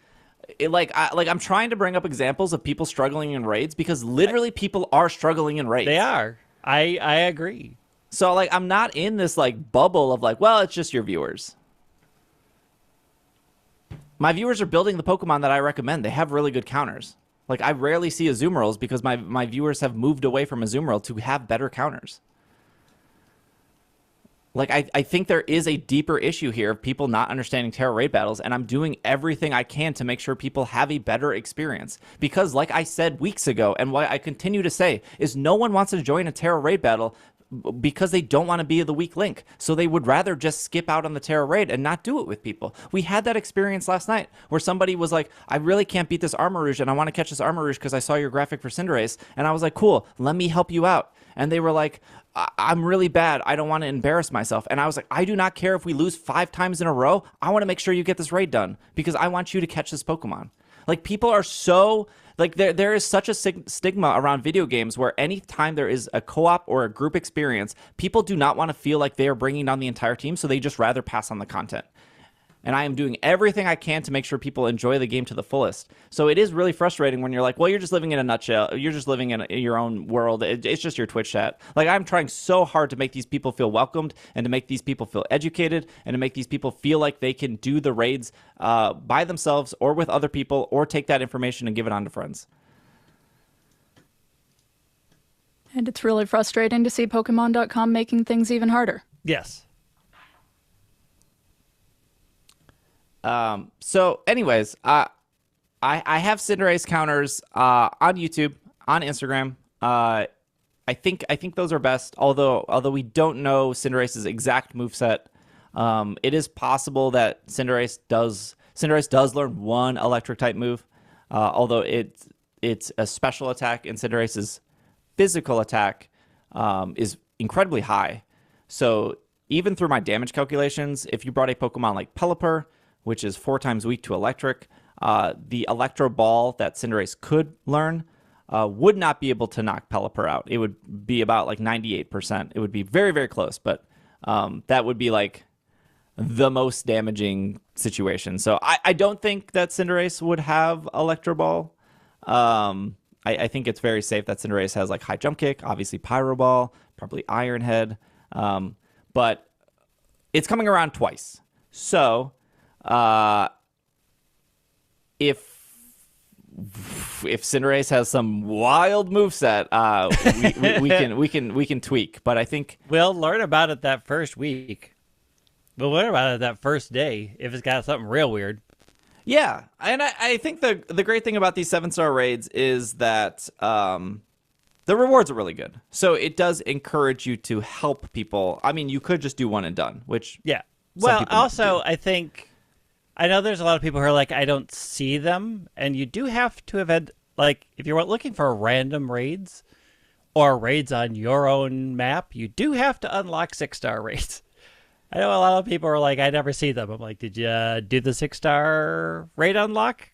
I'm trying to bring up examples of people struggling in raids because literally people are struggling in raids. They are. I agree. So I'm not in this bubble of well, it's just your viewers. My viewers are building the Pokemon that I recommend. They have really good counters. I rarely see Azumarill because my viewers have moved away from Azumarill to have better counters. I think there is a deeper issue here of people not understanding Tera Raid battles, and I'm doing everything I can to make sure people have a better experience. Because, like I said weeks ago, and what I continue to say, is no one wants to join a Tera Raid battle because they don't want to be the weak link. So they would rather just skip out on the Tera Raid and not do it with people. We had that experience last night where somebody was like, I really can't beat this Armarouge, and I want to catch this Armarouge because I saw your graphic for Cinderace. And I was like, cool, let me help you out. And they were like, I'm really bad. I don't want to embarrass myself. And I was like, I do not care if we lose 5 times in a row. I want to make sure you get this raid done because I want you to catch this Pokemon. People are so... there is such a stigma around video games where anytime there is a co-op or a group experience, people do not want to feel like they are bringing down the entire team, so they just rather pass on the content. And I am doing everything I can to make sure people enjoy the game to the fullest. So it is really frustrating when you're like, well, you're just living in a nutshell. You're just living in your own world. It's just your Twitch chat. I'm trying so hard to make these people feel welcomed and to make these people feel educated and to make these people feel like they can do the raids by themselves or with other people or take that information and give it on to friends. And it's really frustrating to see Pokemon.com making things even harder. Yes. So anyways, I have Cinderace counters on YouTube, on Instagram. I think those are best, although we don't know Cinderace's exact moveset. It is possible that Cinderace does learn one electric type move, although it's a special attack, and Cinderace's physical attack is incredibly high. So even through my damage calculations, if you brought a Pokemon like Pelipper, which is 4 times weak to electric, the Electro Ball that Cinderace could learn would not be able to knock Pelipper out. It would be about 98%. It would be very, very close, but that would be the most damaging situation. So I don't think that Cinderace would have Electro Ball. I think it's very safe that Cinderace has high jump kick, obviously Pyro Ball, probably Iron Head, but it's coming around twice. So if if Cinderace has some wild moveset, we can tweak. But I think we'll learn about it that first week. We'll learn about it that first day if it's got something real weird. Yeah, and I think the great thing about these 7-star raids is that the rewards are really good. So it does encourage you to help people. I mean, you could just do one and done, which yeah. Well, also I think I know there's a lot of people who are like, I don't see them, and you do have to have had, like, if you're looking for random raids or raids on your own map, you do have to unlock 6-star raids. I know a lot of people are like, I never see them. I'm like, did you do the 6-star raid unlock?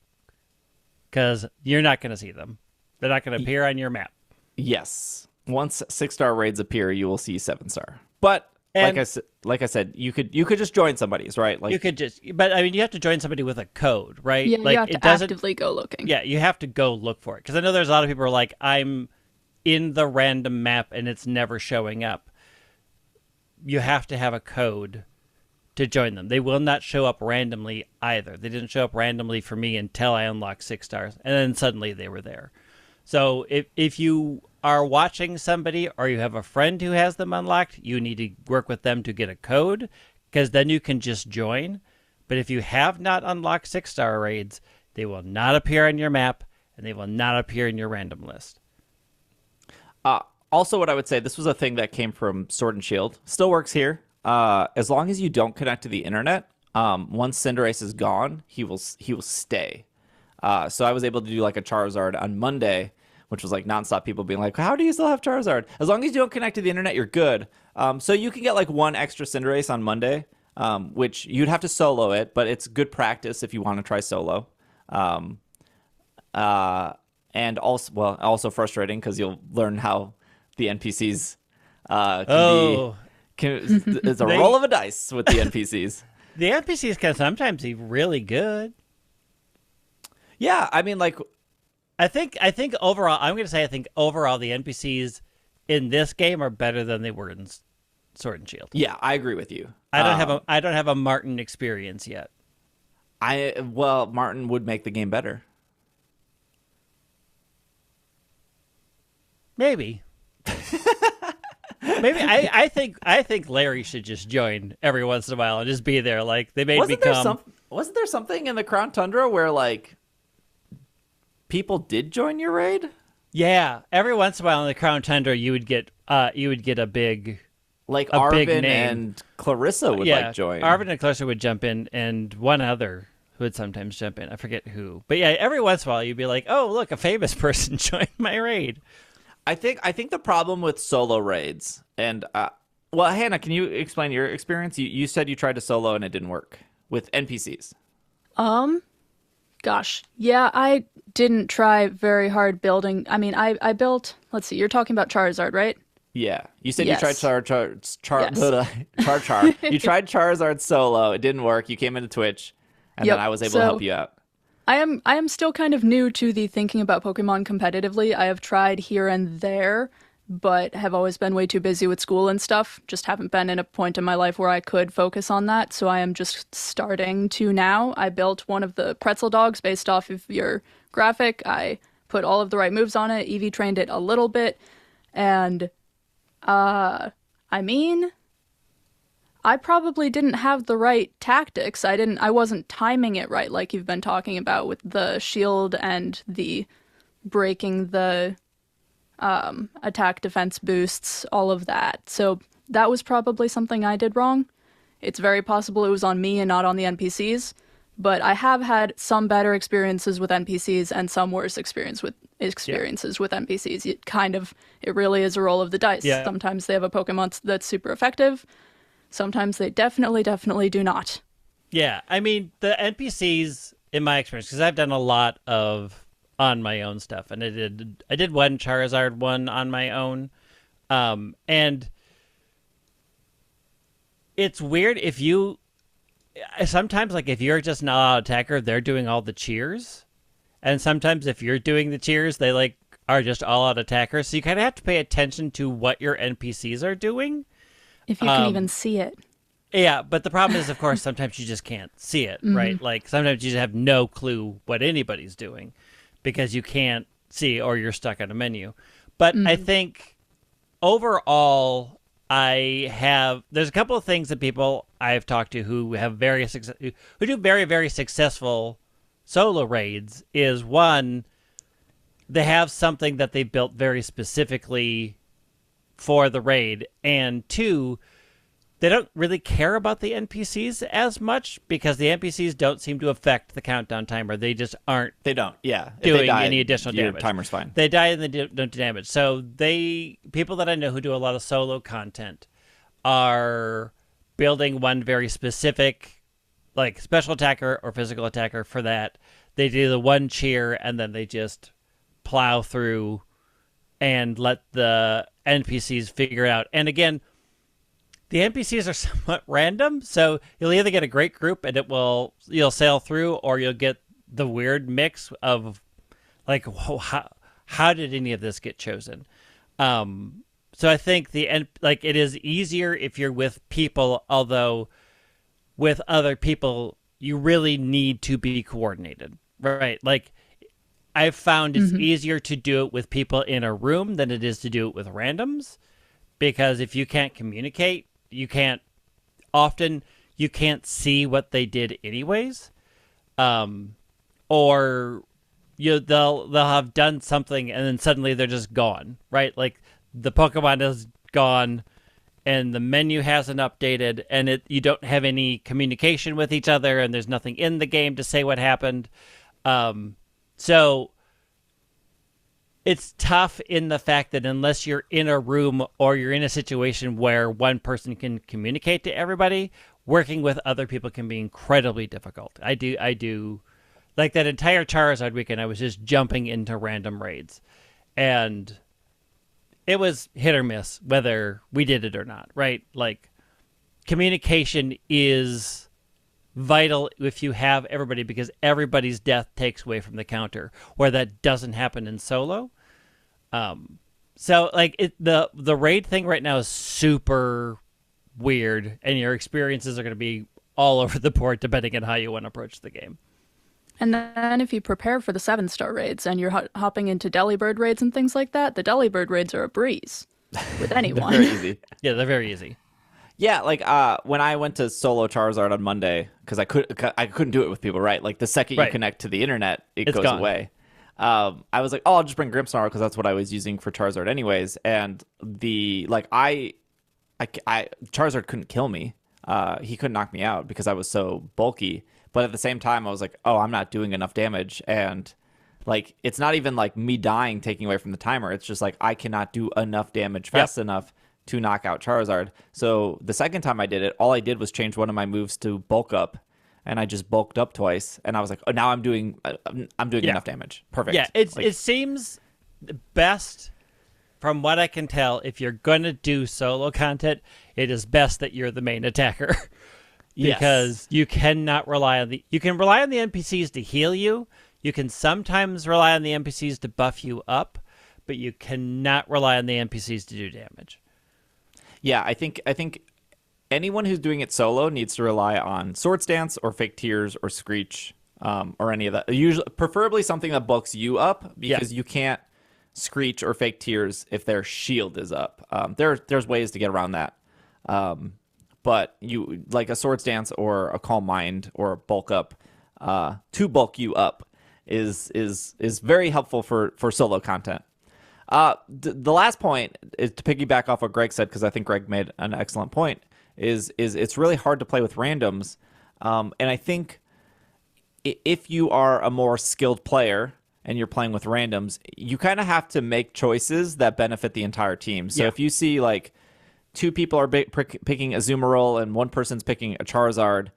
Because you're not going to see them. They're not going to appear on your map. Yes. Once 6-star raids appear, you will see 7-star. But like I said, you could just join somebody's, right? Like you could just, but I mean, you have to join somebody with a code, right? Yeah, like, you have to actively go looking. Yeah, you have to go look for it. Because I know there's a lot of people who are like, I'm in the random map and it's never showing up. You have to have a code to join them. They will not show up randomly either. They didn't show up randomly for me until I unlocked 6 stars, and then suddenly they were there. So if you are watching somebody or you have a friend who has them unlocked, you need to work with them to get a code, because then you can just join. But if you have not unlocked 6-star raids, they will not appear on your map, and they will not appear in your random list. Also, what I would say, this was a thing that came from Sword and Shield. Still works here. As long as you don't connect to the internet, once Cinderace is gone, he will stay. So I was able to do like a Charizard on Monday, which was like nonstop people being like, how do you still have Charizard? As long as you don't connect to the internet, you're good. So you can get like one extra Cinderace on Monday, which you'd have to solo it, but it's good practice if you want to try solo. And also frustrating because you'll learn how the NPCs it's a roll of a dice with the NPCs. The NPCs can sometimes be really good. Yeah, I mean, like, I think overall, I'm going to say I think overall the NPCs in this game are better than they were in Sword and Shield. Yeah, I agree with you. I don't have a Martin experience yet. Martin would make the game better. Maybe. Maybe I think Larry should just join every once in a while and just be there. Like they made me come. Wasn't there something in the Crown Tundra where like people did join your raid? Yeah, every once in a while in the Crown Tundra, you would get a big like a Arvin big name. And Clarissa would like join. Arvin and Clarissa would jump in, and one other who would sometimes jump in. I forget who, but yeah, every once in a while you'd be like, oh look, a famous person joined my raid. I think the problem with solo raids, and Hannah, can you explain your experience? You said you tried to solo and it didn't work with NPCs. Gosh, yeah, I didn't try very hard building. I mean, I built. Let's see, you're talking about Charizard, right? Yeah, you said Yes. you tried Char. You tried Charizard solo. It didn't work. You came into Twitch, and then I was able to help you out. I am still kind of new to the thinking about Pokemon competitively. I have tried here and there, but have always been way too busy with school and stuff. Just haven't been in a point in my life where I could focus on that, so I am just starting to now. I built one of the pretzel dogs based off of your graphic. I put all of the right moves on it, EV trained it a little bit, and I mean, I probably didn't have the right tactics. I wasn't timing it right, like you've been talking about with the shield and the breaking the attack defense boosts, all of that. So that was probably something I did wrong. It's very possible it was on me and not on the NPCs, but I have had some better experiences with NPCs and some worse experiences with NPCs. It really is a roll of the dice. Yeah. Sometimes they have a Pokemon that's super effective. Sometimes they definitely do not. Yeah, I mean, the NPCs, in my experience, because I've done a lot of on my own stuff, and I did one Charizard one on my own, and it's weird if you sometimes, like, if you're just an all-out attacker, they're doing all the cheers, and sometimes if you're doing the cheers, they like are just all-out attackers. So you kind of have to pay attention to what your NPCs are doing. If you can even see it. Yeah, but the problem is, of course, sometimes you just can't see it, right? Like, sometimes you just have no clue what anybody's doing. because you can't see or you're stuck on a menu. But I think overall, there's a couple of things that people I've talked to who have who do very, very successful solo raids is one, they have something that they built very specifically for the raid, and two, they don't really care about the NPCs as much because the NPCs don't seem to affect the countdown timer. They just aren't. They don't. Yeah. Doing any additional your damage. Timer's fine. They die and they don't do damage. So people that I know who do a lot of solo content are building one very specific, like special attacker or physical attacker for that. They do the one cheer and then they just plow through and let the NPCs figure it out. And again, the NPCs are somewhat random, so you'll either get a great group and you'll sail through, or you'll get the weird mix of like, how did any of this get chosen? So I think it is easier if you're with people, although with other people you really need to be coordinated, right? Like I've found it's easier to do it with people in a room than it is to do it with randoms, because if you can't communicate, you can't see what they did anyways, or they'll have done something and then suddenly they're just gone, right? Like the Pokemon is gone and the menu hasn't updated, and you don't have any communication with each other, and there's nothing in the game to say what happened. So it's tough in the fact that unless you're in a room or you're in a situation where one person can communicate to everybody, working with other people can be incredibly difficult. I do like that entire Charizard weekend, I was just jumping into random raids, and it was hit or miss whether we did it or not, right? Like communication is vital if you have everybody, because everybody's death takes away from the counter, where that doesn't happen in solo. So like the raid thing right now is super weird, and your experiences are going to be all over the board depending on how you want to approach the game. And then if you prepare for the 7-star raids and you're hopping into Delibird raids and things like that, the Delibird raids are a breeze with anyone. They're very easy. Yeah, they're very easy. Yeah, like when I went to solo Charizard on Monday, because I couldn't do it with people, right? Like the second you connect to the internet, it's goes gone. Away. I was like, oh, I'll just bring Grimmsnarl because that's what I was using for Charizard anyways. And Charizard couldn't kill me. He couldn't knock me out because I was so bulky. But at the same time, I was like, oh, I'm not doing enough damage. And like, it's not even like me dying taking away from the timer. It's just like I cannot do enough damage fast enough to knock out Charizard. So the second time I did it, all I did was change one of my moves to bulk up, and I just bulked up twice. And I was like, oh, now I'm doing enough damage. Perfect. Yeah, it seems best, from what I can tell, if you're going to do solo content, it is best that you're the main attacker. Because you cannot rely on you can rely on the NPCs to heal you. You can sometimes rely on the NPCs to buff you up, but you cannot rely on the NPCs to do damage. Yeah, I think anyone who's doing it solo needs to rely on Swords Dance or Fake Tears or Screech, or any of that. Usually, preferably something that bulks you up, because you can't Screech or Fake Tears if their shield is up. There's ways to get around that. But you like a Swords Dance or a Calm Mind or a bulk up to bulk you up is very helpful for solo content. The last point is to piggyback off what Greg said, because I think Greg made an excellent point. Is it's really hard to play with randoms, and I think if you are a more skilled player and you're playing with randoms, you kind of have to make choices that benefit the entire team. So if you see like two people are picking a Azumarill and one person's picking a Charizard,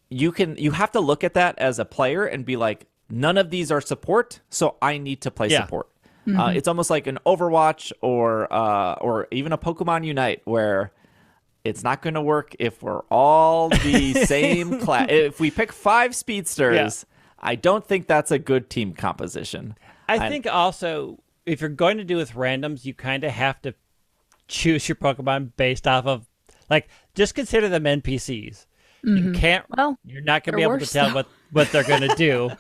you have to look at that as a player and be like, none of these are support, so I need to play support. It's almost like an Overwatch or even a Pokemon Unite, where it's not going to work if we're all the same class. If we pick 5 speedsters, I don't think that's a good team composition. I think also, if you're going to do with randoms, you kind of have to choose your Pokemon based off of, like, just consider them NPCs. You can't. Well, you're not going to they're be able to worse, tell what they're going to do.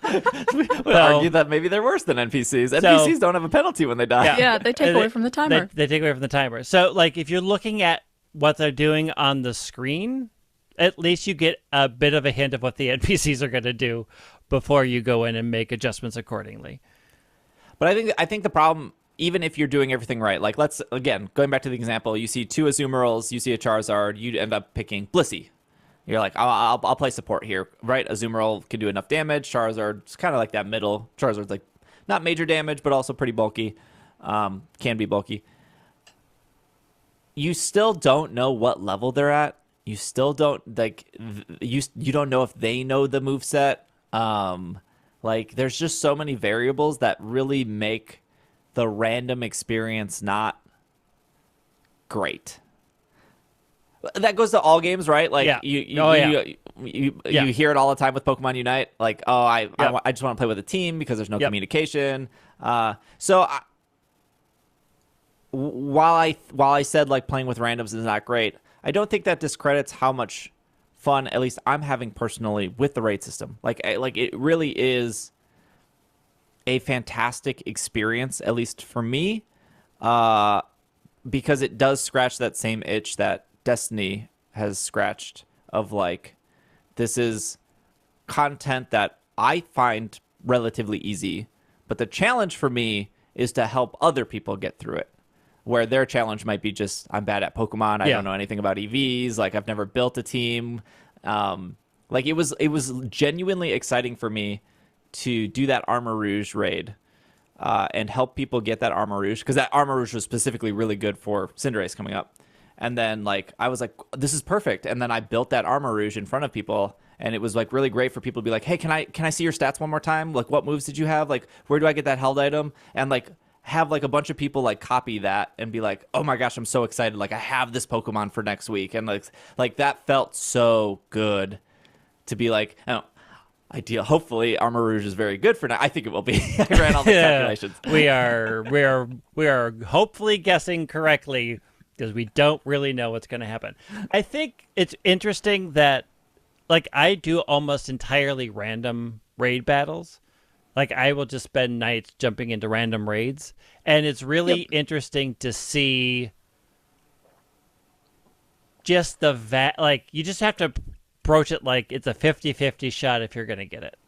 We would argue that maybe they're worse than NPCs. NPCs don't have a penalty when they die. Yeah, they take away from the timer. They take away from the timer. So, like, if you're looking at what they're doing on the screen, at least you get a bit of a hint of what the NPCs are going to do before you go in and make adjustments accordingly. But I think the problem, even if you're doing everything right, like let's, again, going back to the example, you see 2 Azumarill, you see a Charizard, you end up picking Blissey. You're like, I'll play support here, right? Azumarill can do enough damage. Charizard's kind of like that middle. Charizard's like not major damage, but also pretty bulky. Can be bulky. You still don't know what level they're at. You still don't you don't know if they know the moveset. Like there's just so many variables that really make the random experience not great. That goes to all games, right? Like you hear it all the time with Pokemon Unite. Like, I just want to play with a team because there's no communication. While I said like playing with randoms is not great, I don't think that discredits how much fun, at least I'm having personally, with the raid system. Like it really is a fantastic experience, at least for me, because it does scratch that same itch that Destiny has scratched of like, this is content that I find relatively easy, but the challenge for me is to help other people get through it, where their challenge might be just, I'm bad at Pokemon, I don't know anything about EVs, like I've never built a team. Like it was genuinely exciting for me to do that Armor Rouge raid and help people get that Armor Rouge, because that Armor Rouge was specifically really good for Cinderace coming up. And then like I was like, this is perfect. And then I built that Armor Rouge in front of people, and it was like really great for people to be like, hey, can I see your stats one more time? Like, what moves did you have? Like, where do I get that held item? And like have like a bunch of people like copy that and be like, oh my gosh, I'm so excited. Like I have this Pokemon for next week. And like that felt so good to be like, oh, ideal. Hopefully Armor Rouge is very good for now. I think it will be. I ran all the calculations. We are hopefully guessing correctly, because we don't really know what's going to happen. I think it's interesting that, like, I do almost entirely random raid battles. Like, I will just spend nights jumping into random raids. And it's really interesting to see just the like, you just have to approach it like it's a 50-50 shot if you're going to get it.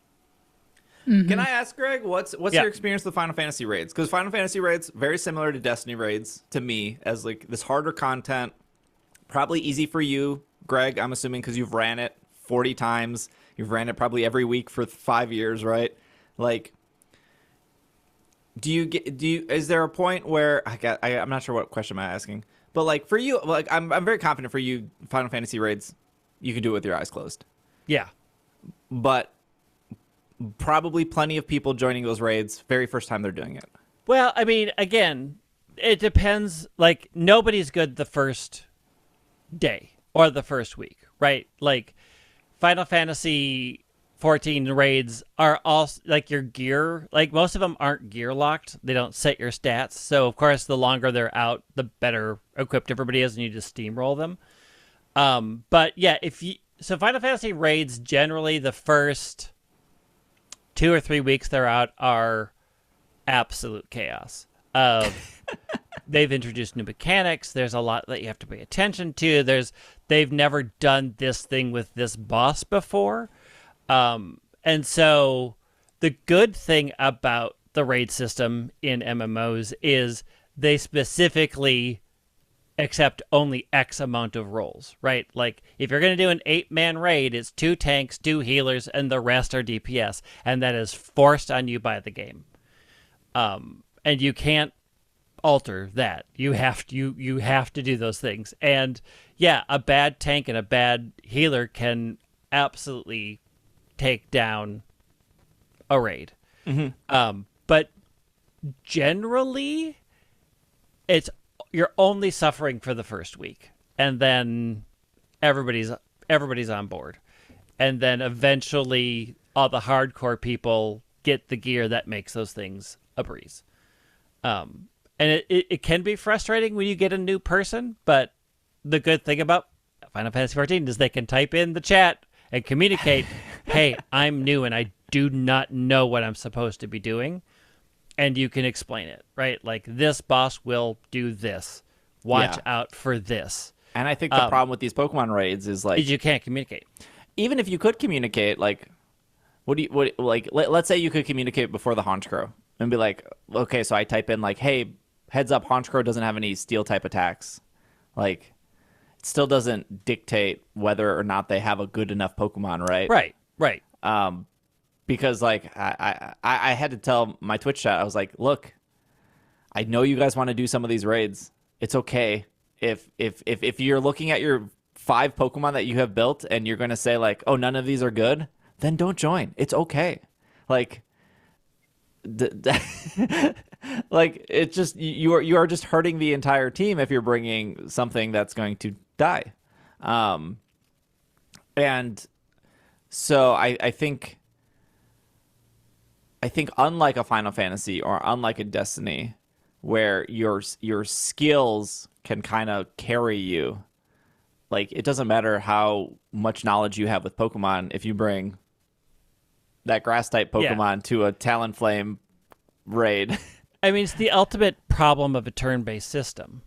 Mm-hmm. Can I ask, Greg, what's your experience with Final Fantasy raids? Because Final Fantasy raids, very similar to Destiny raids to me, as like this harder content, probably easy for you, Greg, I'm assuming, because you've ran it 40 times. You've ran it probably every week for 5 years, right? Like, is there a point where I'm not sure what question I'm asking, but like for you, like I'm very confident for you, Final Fantasy raids, you can do it with your eyes closed. Yeah. But probably plenty of people joining those raids very first time they're doing it. Well, I mean, again, it depends. Like, nobody's good the first day or the first week, right? Like, Final Fantasy 14 raids are all like your gear. Like, most of them aren't gear locked. They don't set your stats. So, of course, the longer they're out, the better equipped everybody is, and you just steamroll them. But yeah, so Final Fantasy raids, generally the first 2 or 3 weeks they're out are absolute chaos. They've introduced new mechanics. There's a lot that you have to pay attention to. They've never done this thing with this boss before. And so the good thing about the raid system in MMOs is they specifically accept only X amount of roles, right? Like, if you're going to do an 8-man raid, it's 2 tanks, 2 healers, and the rest are DPS, and that is forced on you by the game. And you can't alter that. You have to do those things. And yeah, a bad tank and a bad healer can absolutely take down a raid. Mm-hmm. But generally, you're only suffering for the first week, and then everybody's on board, and then eventually all the hardcore people get the gear that makes those things a breeze. And it can be frustrating when you get a new person, but the good thing about about Final Fantasy 14 is they can type in the chat and communicate, hey, I'm new and I do not know what I'm supposed to be doing. And you can explain it, right? Like, this boss will do this. Watch out for this. And I think the problem with these Pokemon raids is like you can't communicate. Even if you could communicate, like, let's say you could communicate before the Honchkrow and be like, okay, so I type in like, hey, heads up, Honchkrow doesn't have any steel type attacks. Like, it still doesn't dictate whether or not they have a good enough Pokemon, right? Right. Because like I had to tell my Twitch chat, I was like, look, I know you guys want to do some of these raids. It's okay if you're looking at your 5 Pokemon that you have built and you're going to say like, oh, none of these are good, then don't join. It's okay. Like, like, it's just you are just hurting the entire team if you're bringing something that's going to die. And so I think unlike a Final Fantasy or unlike a Destiny, where your skills can kind of carry you, like, it doesn't matter how much knowledge you have with Pokemon if you bring that grass type Pokemon to a Talonflame raid. I mean, it's the ultimate problem of a turn-based system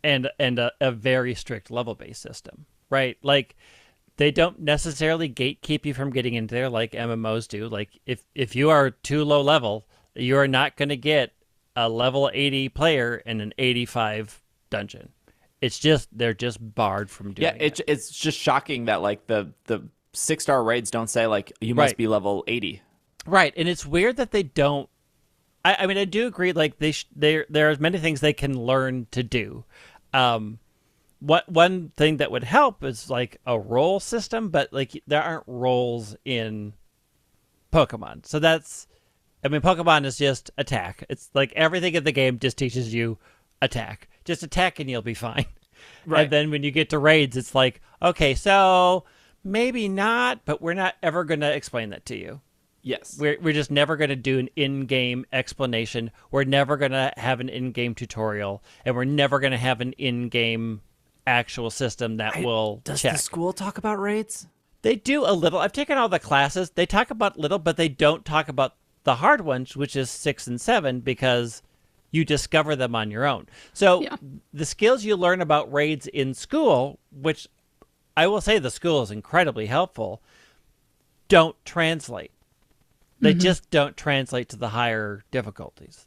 and a very strict level-based system, right? Like, they don't necessarily gatekeep you from getting into there like MMOs do. Like, if you are too low level, you are not going to get a level 80 player in an 85 dungeon. It's just, they're just barred from doing it. It's just shocking that like the 6-star raids don't say like you must be level 80. Right, and it's weird that they don't. I mean, I do agree. Like, there are many things they can learn to do. One thing that would help is like a role system, but like there aren't roles in Pokemon. So that's, I mean, Pokemon is just attack. It's like everything in the game just teaches you attack. Just attack and you'll be fine. Right. And then when you get to raids, it's like, okay, so maybe not, but we're not ever going to explain that to you. Yes. We're just never going to do an in-game explanation. We're never going to have an in-game tutorial, and we're never going to have an in-game actual system that will Does check. the school talk about raids? They do a little. I've taken all the classes. They talk about little, but they don't talk about the hard ones, which is 6 and 7, because you discover them on your own. So the skills you learn about raids in school, which I will say the school is incredibly helpful, don't translate. They just don't translate to the higher difficulties.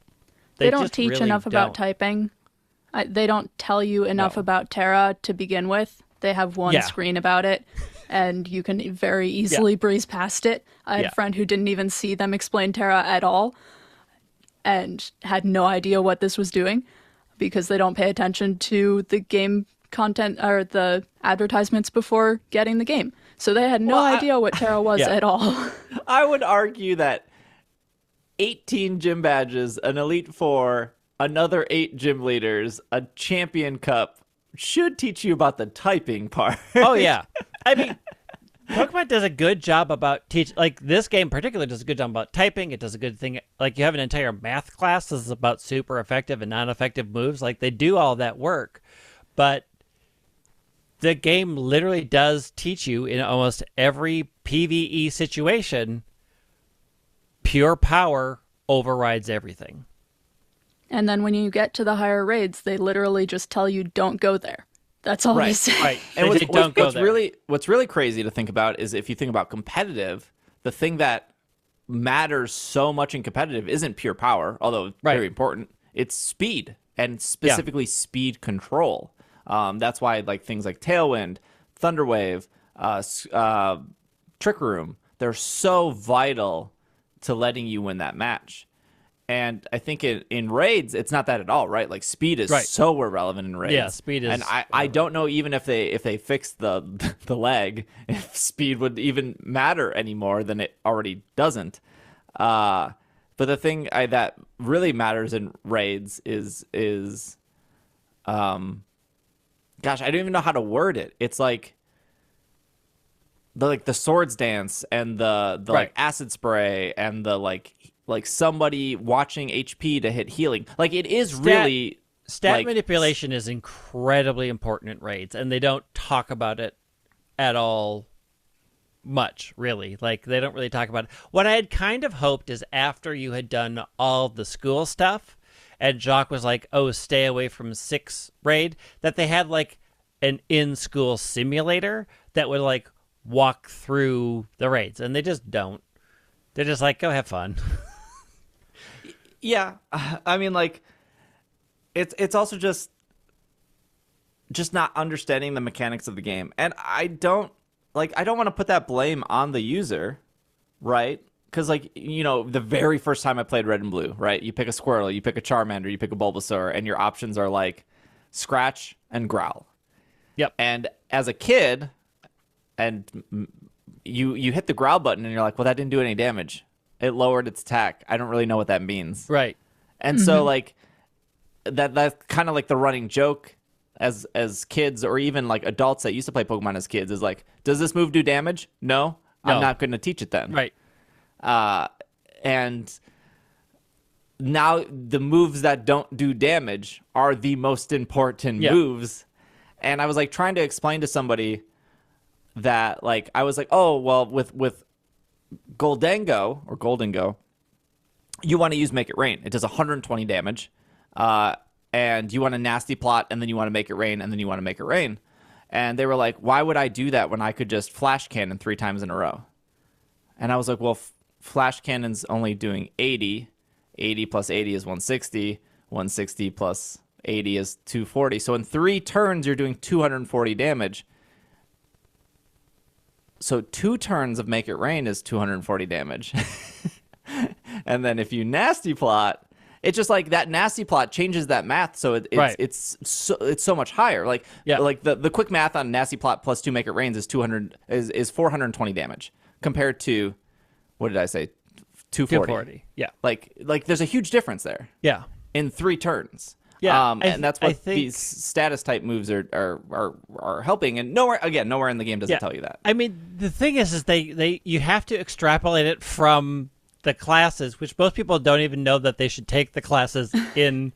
They don't teach enough about typing. They don't tell you enough about Tera to begin with. They have one screen about it, and you can very easily breeze past it. I had a friend who didn't even see them explain Tera at all and had no idea what this was doing because they don't pay attention to the game content or the advertisements before getting the game. So they had no idea what Tera was at all. I would argue that 18 gym badges, an Elite Four, another 8 gym leaders, a champion cup should teach you about the typing part. Oh, yeah. I mean, Pokemon does a good job about like this game in particular does a good job about typing. It does a good thing. Like, you have an entire math class that's about super effective and non-effective moves. Like, they do all that work. But the game literally does teach you in almost every PvE situation, pure power overrides everything. And then when you get to the higher raids, they literally just tell you don't go there. That's all they say. Right. And what's really crazy to think about is if you think about competitive, the thing that matters so much in competitive isn't pure power, although very important. It's speed, and specifically speed control. That's why like things like Tailwind, Thunderwave, Trick Room, they're so vital to letting you win that match. And I think in raids, it's not that at all, right? Like speed is so irrelevant in raids. Yeah, speed is. And I don't know even if they fix the leg, if speed would even matter any more than it already doesn't. But the thing that really matters in raids is gosh, I don't even know how to word it. It's like the swords dance and the like acid spray and the like somebody watching HP to hit healing. Like, it is really Stat manipulation is incredibly important in raids, and they don't talk about it at all much, really. Like, they don't really talk about it. What I had kind of hoped is after you had done all the school stuff, and Jacques was like, oh, stay away from 6 raid, that they had, like, an in-school simulator that would, like, walk through the raids, and they just don't. They're just like, go have fun. Yeah, I mean, like, it's also just not understanding the mechanics of the game, and I don't want to put that blame on the user, right? Because, like, you know, the very first time I played Red and Blue, right? You pick a Squirtle, you pick a Charmander, you pick a Bulbasaur, and your options are like Scratch and Growl. Yep. And as a kid, and you hit the Growl button, and you're like, well, that didn't do any damage. It lowered its attack. I don't really know what that means. Right. And so, like, that's kind of like the running joke as kids, or even like adults that used to play Pokemon as kids, is like, does this move do damage? No. I'm not going to teach it then. Right. And now the moves that don't do damage are the most important moves. And I was like trying to explain to somebody that, like, I was like, oh, well, with Goldengo, you want to use Make It Rain. It does 120 damage. And you want a Nasty Plot, and then you want to Make It Rain, and then you want to Make It Rain. And they were like, why would I do that when I could just Flash Cannon 3 times in a row? And I was like, well, Flash Cannon's only doing 80. 80 plus 80 is 160. 160 plus 80 is 240. So in 3 turns, you're doing 240 damage. So 2 turns of Make It Rain is 240 damage. And then if you Nasty Plot, it's just like that Nasty Plot changes that math, so it's so much higher. Like the quick math on Nasty Plot plus 2 Make It Rains is 420 damage compared to, what did I say, 240. Yeah. Like there's a huge difference there. Yeah. In 3 turns. Yeah. And that's what these status type moves are helping. And nowhere in the game does it tell you that. I mean, the thing is you have to extrapolate it from the classes, which most people don't even know that they should take the classes in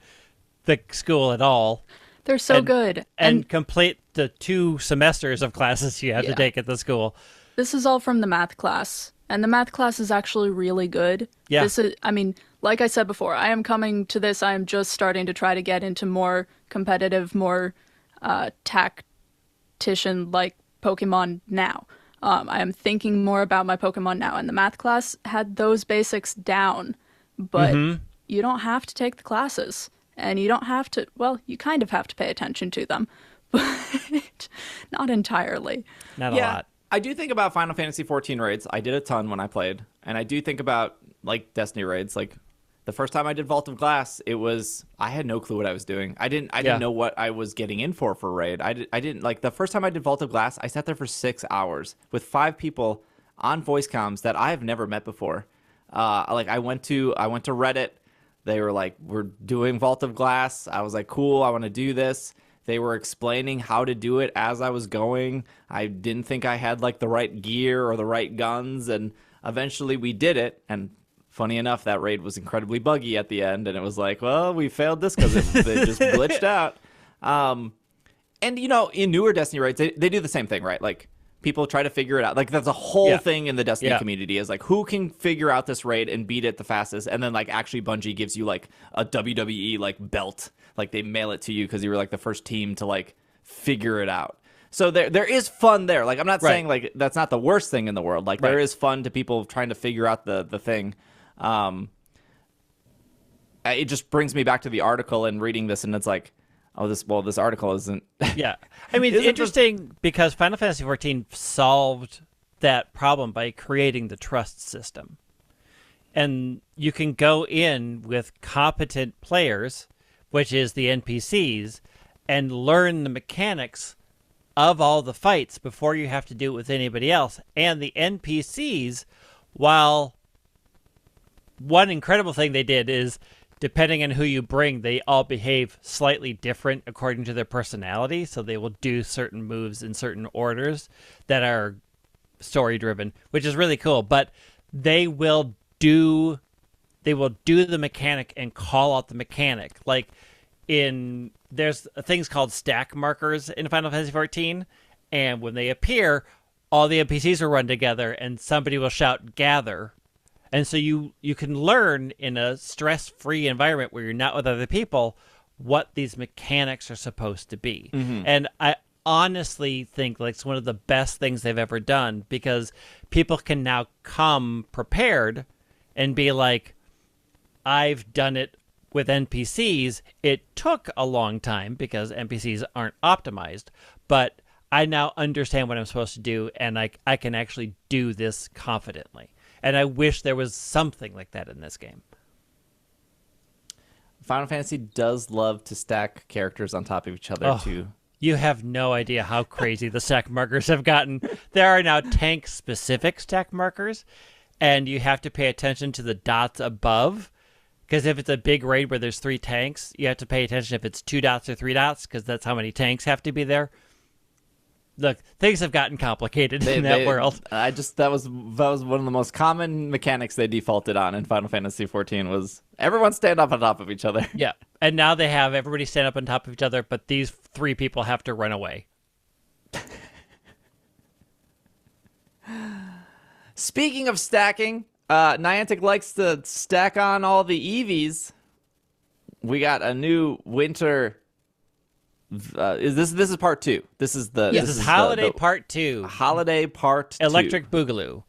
the school at all. They're so good. And complete the 2 semesters of classes you have to take at the school. This is all from the math class, and the math class is actually really good. Yeah. I mean, like I said before, I am coming to this. I am just starting to try to get into more competitive, more tactician-like Pokemon now. I am thinking more about my Pokemon now, and the math class had those basics down, but you don't have to take the classes, and you don't have to, well, you kind of have to pay attention to them, but not entirely. Not a lot. I do think about Final Fantasy 14 raids. I did a ton when I played, and I do think about, like, Destiny raids. Like, the first time I did Vault of Glass, I had no clue what I was doing. I didn't know what I was getting in for raid. I didn't like, the first time I did Vault of Glass, I sat there for 6 hours with 5 people on voice comms that I've never met before. Like, I went to Reddit. They were like, we're doing Vault of Glass. I was like, cool, I want to do this. They were explaining how to do it as I was going. I didn't think I had, like, the right gear or the right guns, and eventually we did it. And funny enough, that raid was incredibly buggy at the end, and it was like, well, we failed this because it just glitched out. And, you know, in newer Destiny raids, they do the same thing, right? Like, people try to figure it out. Like, that's a whole thing in the Destiny community, is like, who can figure out this raid and beat it the fastest? And then, like, actually Bungie gives you, like, a WWE, like, belt. Like, they mail it to you because you were, like, the first team to, like, figure it out. So there is fun there. Like, I'm not saying, like, that's not the worst thing in the world. Like, there is fun to people trying to figure out the thing. It just brings me back to the article and reading this, and it's like, oh, this article isn't. Yeah, I mean, it's interesting because Final Fantasy XIV solved that problem by creating the trust system, and you can go in with competent players, which is the NPCs, and learn the mechanics of all the fights before you have to do it with anybody else. And the NPCs, while one incredible thing they did is, depending on who you bring, they all behave slightly different according to their personality. So they will do certain moves in certain orders that are story-driven, which is really cool. But they will do the mechanic and call out the mechanic. Like, there's things called stack markers in Final Fantasy XIV, and when they appear, all the NPCs will run together, and somebody will shout "gather," and so you can learn in a stress-free environment where you're not with other people what these mechanics are supposed to be. And I honestly think like it's one of the best things they've ever done, because people can now come prepared and be like, I've done it with NPCs. It took a long time because NPCs aren't optimized, but I now understand what I'm supposed to do, and I can actually do this confidently. And I wish there was something like that in this game. Final Fantasy does love to stack characters on top of each other too. You have no idea how crazy the stack markers have gotten. There are now tank-specific stack markers, and you have to pay attention to the dots above, because if it's a big raid where there's 3 tanks, you have to pay attention if it's 2 dots or 3 dots, because that's how many tanks have to be there. Look, things have gotten complicated in that world. That was one of the most common mechanics they defaulted on in Final Fantasy XIV was everyone stand up on top of each other. Yeah, and now they have everybody stand up on top of each other, but these 3 people have to run away. Speaking of stacking, Niantic likes to stack on all the EVs. We got a new winter. This is part 2. This is Holiday Part 2. Holiday Part 2. Electric Boogaloo.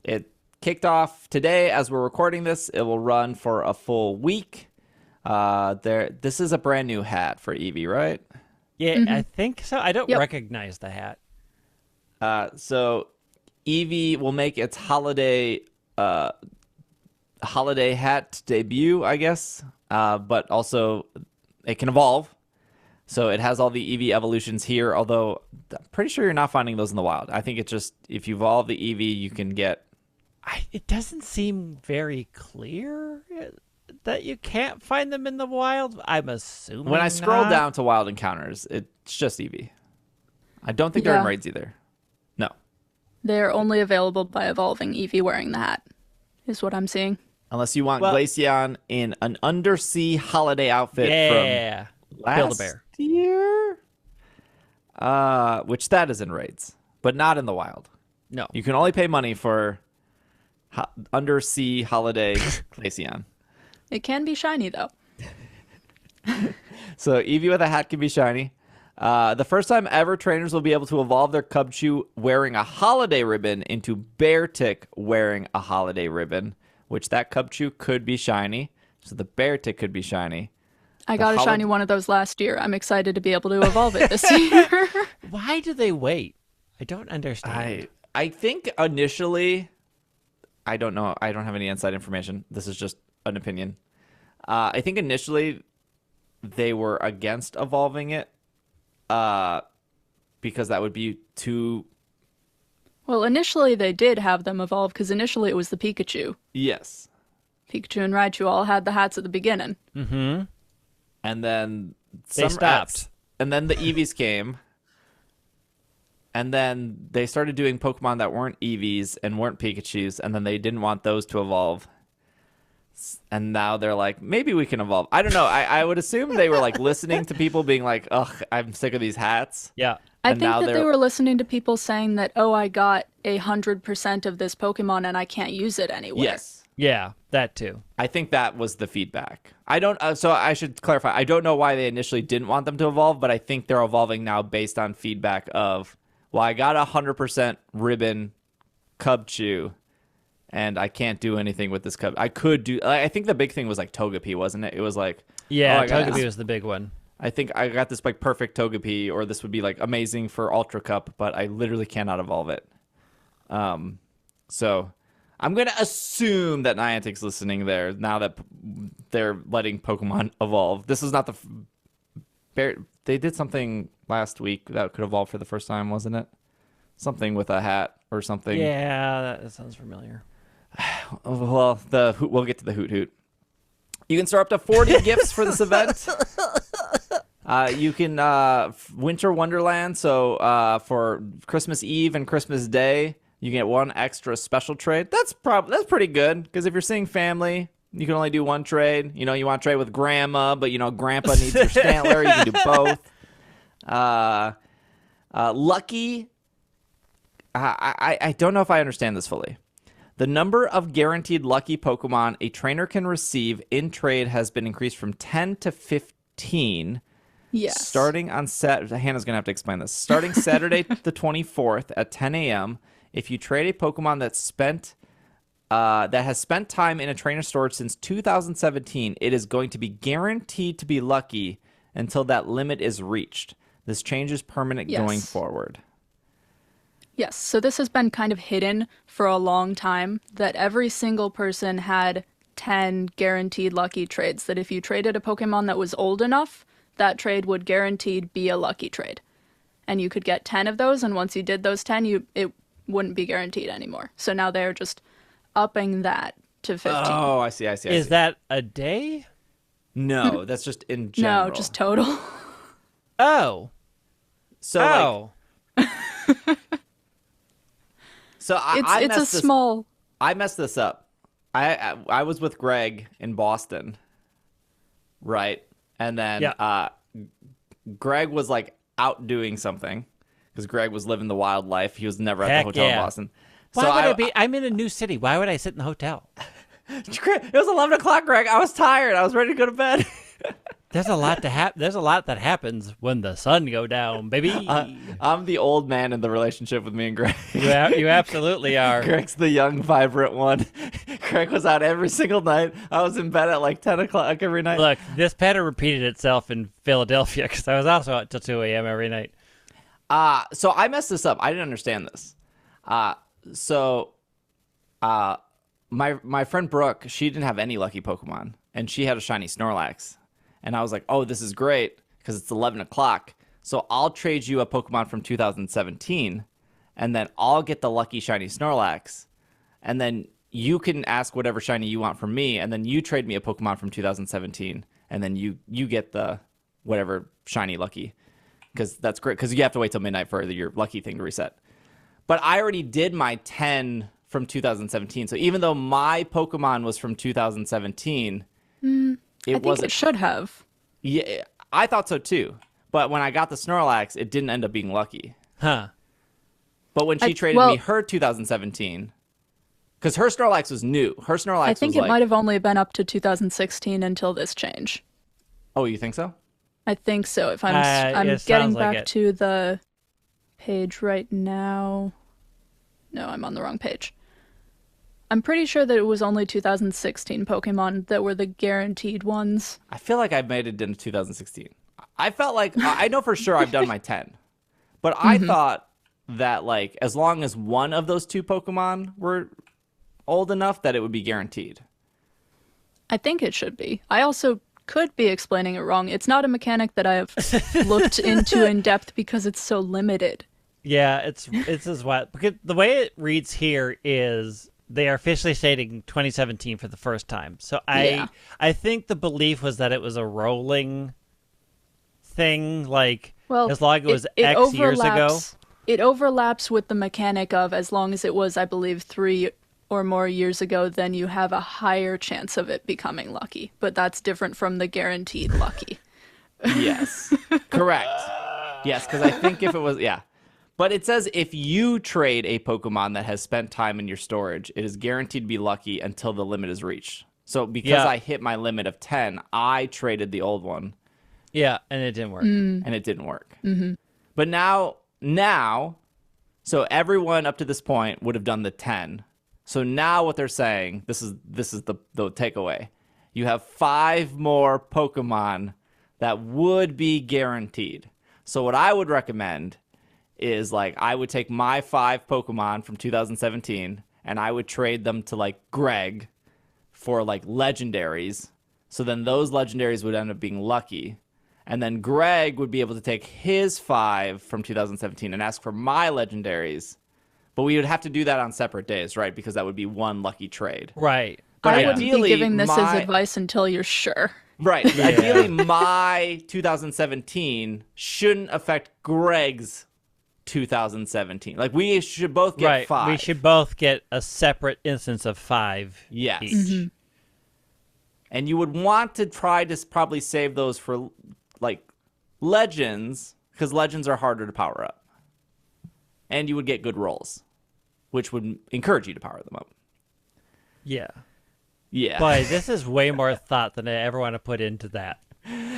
It kicked off today as we're recording this. It will run for a full week. This is a brand new hat for Eevee, right? Yeah, I think so. I don't recognize the hat. So Eevee will make its holiday hat debut, I guess. But also it can evolve. So it has all the Eevee evolutions here, although I'm pretty sure you're not finding those in the wild. I think it's just if you evolve the Eevee, you can get... It doesn't seem very clear that you can't find them in the wild. I'm assuming when I scroll down to wild encounters, it's just Eevee. I don't think they're in raids either. No. They're only available by evolving Eevee wearing the hat, is what I'm seeing. Unless you want Glaceon in an undersea holiday outfit from last year. Which that is in raids, but not in the wild. No. You can only pay money for undersea holiday Glaceon. It can be shiny, though. So Eevee with a hat can be shiny. The first time ever, trainers will be able to evolve their Cubchoo wearing a holiday ribbon into Beartic wearing a holiday ribbon, which that Cubchoo could be shiny. So the Beartic could be shiny. I got a shiny one of those last year. I'm excited to be able to evolve it this year. Why do they wait? I don't understand. I think initially, I don't know. I don't have any inside information. This is just an opinion. I think initially they were against evolving it because that would be too... Well, initially they did have them evolve because initially it was the Pikachu. Yes. Pikachu and Raichu all had the hats at the beginning. Mm-hmm. And then they stopped. And then the Eevees came. And then they started doing Pokemon that weren't Eevees and weren't Pikachus, and then they didn't want those to evolve. And now they're like, maybe we can evolve. I don't know. I would assume they were like listening to people being like, ugh, I'm sick of these hats. Yeah. I think that they were listening to people saying that, oh, I got 100% of this Pokemon and I can't use it anywhere. Yes. Yeah, that too. I think that was the feedback. I don't. So I should clarify. I don't know why they initially didn't want them to evolve, but I think they're evolving now based on feedback of, well, I got 100% ribbon Cubchoo, and I can't do anything with this Cub. I could do. I think the big thing was like Togepi, wasn't it? It was like, Togepi was the big one. I think I got this like perfect Togepi, or this would be like amazing for Ultra Cup, but I literally cannot evolve it. So I'm gonna assume that Niantic's listening there now that they're letting Pokemon evolve. This is not the they did something last week that could evolve for the first time, wasn't it? Something with a hat or something. Yeah, that sounds familiar. Well, we'll get to the Hoot Hoot. You can store up to 40 gifts for this event. You can Winter Wonderland. So for Christmas Eve and Christmas Day, you get one extra special trade. That's pretty good because if you're seeing family, You can only do one trade. You know, you want to trade with Grandma, but, you know, Grandpa needs your Stantler. You can do both. Lucky. I don't know if I understand this fully. The number of guaranteed lucky Pokemon a trainer can receive in trade has been increased from 10 to 15. Yes. Starting on Hannah's going to have to explain this. Starting Saturday the 24th at 10 a.m., if you trade a Pokemon that has spent time in a trainer storage since 2017, it is going to be guaranteed to be lucky until that limit is reached. This change is permanent going forward. Yes, so this has been kind of hidden for a long time, that every single person had 10 guaranteed lucky trades, that if you traded a Pokemon that was old enough, that trade would guaranteed be a lucky trade. And you could get 10 of those, and once you did those 10, it wouldn't be guaranteed anymore. So now they're just upping that to 15. Oh, I see. Is that a day? No, that's just in general. No, just total. Oh. So, so I messed this up. I was with Greg in Boston, right? And then Greg was like out doing something because Greg was living the wild life. He was never at the hotel in Boston. Why would I be? I'm in a new city. Why would I sit in the hotel? It was 11 o'clock, Greg. I was tired. I was ready to go to bed. There's a lot There's a lot that happens when the sun go down, baby. I'm the old man in the relationship with me and Greg. You absolutely are. Greg's the young, vibrant one. Greg was out every single night. I was in bed at like 10 o'clock every night. Look, this pattern repeated itself in Philadelphia because I was also out till 2 a.m. every night. So I messed this up. I didn't understand this. My friend Brooke, she didn't have any lucky Pokemon, and she had a shiny Snorlax. And I was like, oh, this is great because it's 11 o'clock. So I'll trade you a Pokemon from 2017, and then I'll get the lucky shiny Snorlax. And then you can ask whatever shiny you want from me, and then you trade me a Pokemon from 2017, and then you get the whatever shiny lucky. Because that's great, because you have to wait till midnight for your lucky thing to reset. But I already did my 10 from 2017. So even though my Pokemon was from 2017... I think it should have. Yeah, I thought so too. But when I got the Snorlax, it didn't end up being lucky. Huh. But when she traded me her 2017, because her Snorlax was new. Her Snorlax was I think it might have only been up to 2016 until this change. Oh, you think so? I think so. If I'm getting back to the page right now. No, I'm on the wrong page. I'm pretty sure that it was only 2016 Pokemon that were the guaranteed ones. I feel like I made it into 2016. I felt like, I know for sure I've done my 10. But I thought that, like, as long as one of those two Pokemon were old enough that it would be guaranteed. I think it should be. I also could be explaining it wrong. It's not a mechanic that I have looked into in depth because it's so limited. Yeah, it's as well. Because the way it reads here is... They are officially stating 2017 for the first time. So I think the belief was that it was a rolling thing, like as long as it was X years ago. It overlaps with the mechanic of as long as it was, I believe, 3 or more years ago, then you have a higher chance of it becoming lucky. But that's different from the guaranteed lucky. Yes, correct. Yes, because I think if it was, But it says if you trade a Pokemon that has spent time in your storage, it is guaranteed to be lucky until the limit is reached. So because I hit my limit of 10, I traded the old one. Yeah, and it didn't work. And it didn't work. But now, so everyone up to this point would have done the 10. So now what they're saying, this is the takeaway. You have 5 more Pokemon that would be guaranteed. So what I would recommend is, like, I would take my 5 Pokemon from 2017 and I would trade them to, like, Greg for, like, legendaries. So then those legendaries would end up being lucky. And then Greg would be able to take his 5 from 2017 and ask for my legendaries. But we would have to do that on separate days, right? Because that would be one lucky trade. Right. But I wouldn't be giving this as advice until you're sure. Right. Yeah. Ideally, my 2017 shouldn't affect Greg's 2017. Like, we should both get 5. We should both get a separate instance of 5 yes. each. And you would want to try to probably save those for like legends, because legends are harder to power up. And you would get good rolls, which would encourage you to power them up. Yeah. Yeah. Boy, this is way more thought than I ever want to put into that.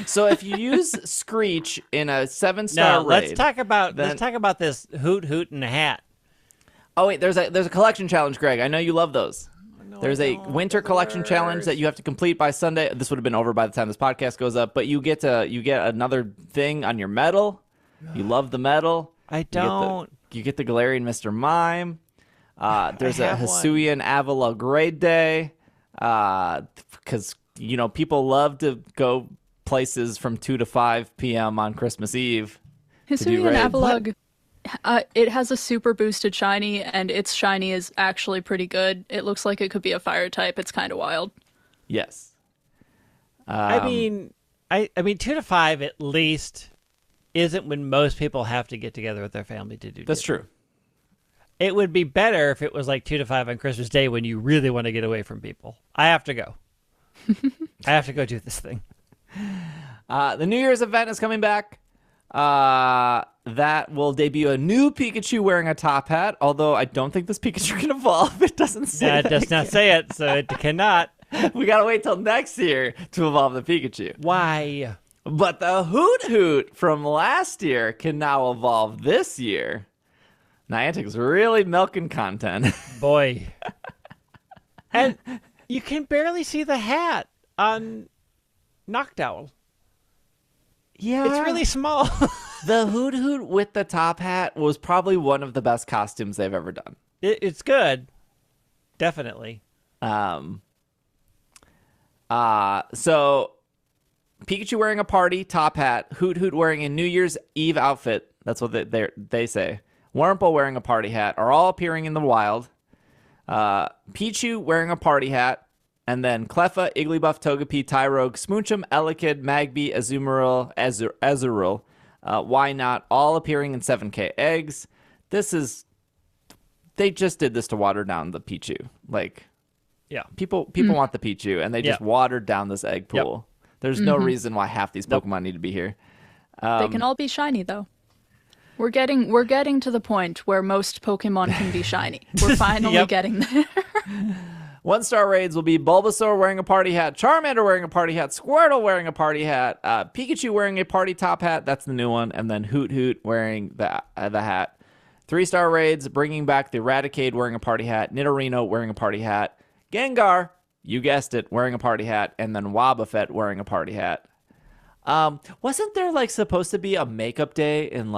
So if you use Screech in a 7-star raid, let's talk about this hoot and a hat. Oh wait, there's a collection challenge, Greg. I know you love those. There's a winter collection challenge that you have to complete by Sunday. This would have been over by the time this podcast goes up, but you get another thing on your medal. You love the medal. I don't. You get the Galarian Mr. Mime. There's a Hisuian Avila grade day. Because people love to go places from 2 to 5 p.m. on Christmas Eve. Hisuian Avila. It has a super boosted shiny, and its shiny is actually pretty good. It looks like it could be a fire type. It's kind of wild. Yes. I mean 2 to 5 at least isn't when most people have to get together with their family to do. That's true. It would be better if it was like 2 to 5 on Christmas Day when you really want to get away from people. I have to go. I have to go do this thing. The New Year's event is coming back. That will debut a new Pikachu wearing a top hat, although I don't think this Pikachu can evolve. It doesn't say that. It does not say it, so it cannot. We gotta wait till next year to evolve the Pikachu. Why? But the Hoot from last year can now evolve this year. Niantic's really milking content. Boy. And you can barely see the hat on Noctowl. Yeah. It's really small. The Hoot with the top hat was probably one of the best costumes they've ever done. It's good. Definitely. So Pikachu wearing a party top hat, Hoot wearing a New Year's Eve outfit. That's what they say. Wurmple wearing a party hat are all appearing in the wild. Pichu wearing a party hat. And then Cleffa, Igglybuff, Togepi, Tyrogue, Smoochum, Elekid, Magby, Azurill, Why Not, all appearing in 7K eggs. They just did this to water down the Pichu. Like, yeah, people want the Pichu, and they just watered down this egg pool. Yep. There's no reason why half these Pokemon need to be here. They can all be shiny, though. We're getting to the point where most Pokemon can be shiny. We're finally getting there. 1-star raids will be Bulbasaur wearing a party hat, Charmander wearing a party hat, Squirtle wearing a party hat, Pikachu wearing a party top hat, that's the new one, and then Hoot wearing the hat. 3-star raids bringing back the Raticate wearing a party hat, Nidorino wearing a party hat, Gengar, you guessed it, wearing a party hat, and then Wobbuffet wearing a party hat. Wasn't there supposed to be a makeup day in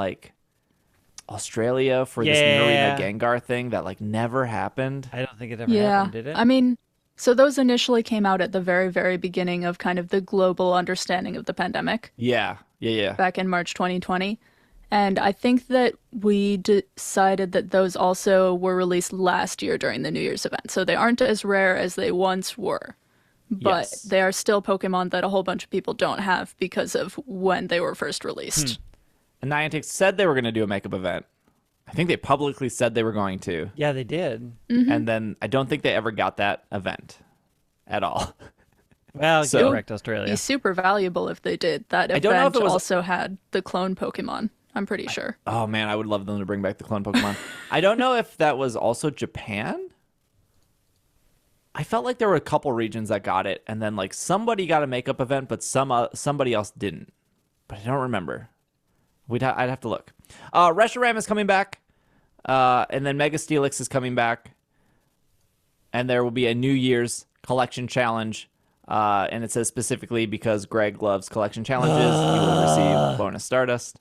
Australia for this Nidorino Gengar thing that never happened? I don't think it ever happened, did it? I mean, so those initially came out at the very, very beginning of kind of the global understanding of the pandemic. Yeah. Back in March 2020. And I think that we decided that those also were released last year during the New Year's event. So they aren't as rare as they once were. But they are still Pokemon that a whole bunch of people don't have because of when they were first released. And Niantic said they were going to do a makeup event. I think they publicly said they were going to. Yeah, they did. Mm-hmm. And then I don't think they ever got that event at all. Well, so, correct, Australia. It'd be super valuable if they did. That event also had the clone Pokemon, I'm pretty sure. Oh, man, I would love them to bring back the clone Pokemon. I don't know if that was also Japan. I felt like there were a couple regions that got it, and then somebody got a makeup event, but somebody else didn't. But I don't remember. I'd have to look. Reshiram is coming back, and then Mega Steelix is coming back, and there will be a New Year's collection challenge, and it says specifically because Greg loves collection challenges, you will receive bonus Stardust.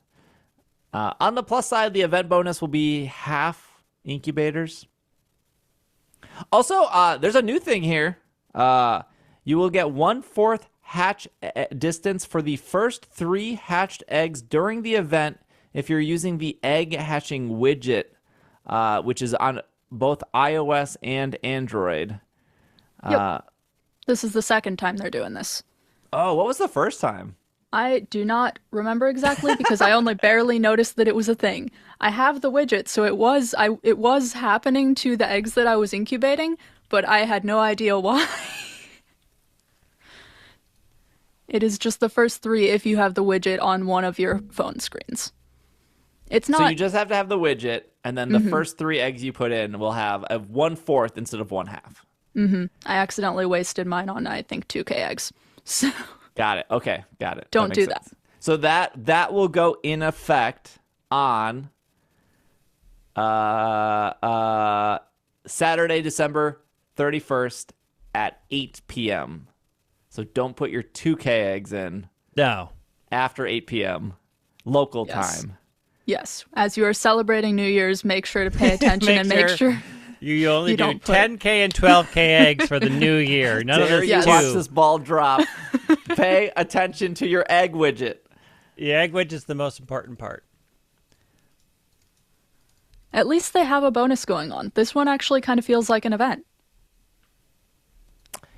On the plus side, the event bonus will be half incubators. Also, there's a new thing here. You will get 1/4 hatch distance for the first 3 hatched eggs during the event if you're using the egg hatching widget, which is on both iOS and Android. Yep. This is the second time they're doing this. Oh, what was the first time? I do not remember exactly because I only barely noticed that it was a thing. I have the widget, so it was happening to the eggs that I was incubating, but I had no idea why. It is just the first 3 if you have the widget on one of your phone screens. It's not. So you just have to have the widget, and then the first 3 eggs you put in will have a 1/4 instead of 1/2. I accidentally wasted mine on, I think, 2K eggs. So Got it. Okay, got it. Don't do makes sense. So that will go in effect on Saturday, December 31st at 8 p.m. So don't put your 2K eggs in No. after 8 p.m. local time. yes, as you are celebrating New Year's, make sure to pay attention and make sure You only You do don't put- 10K and 12K eggs for the new year. None of Dare this you Yes. watch two. this ball drop. Pay attention to your egg widget. The egg wedge is the most important part. at least they have a bonus going on. This one actually kind of feels like an event.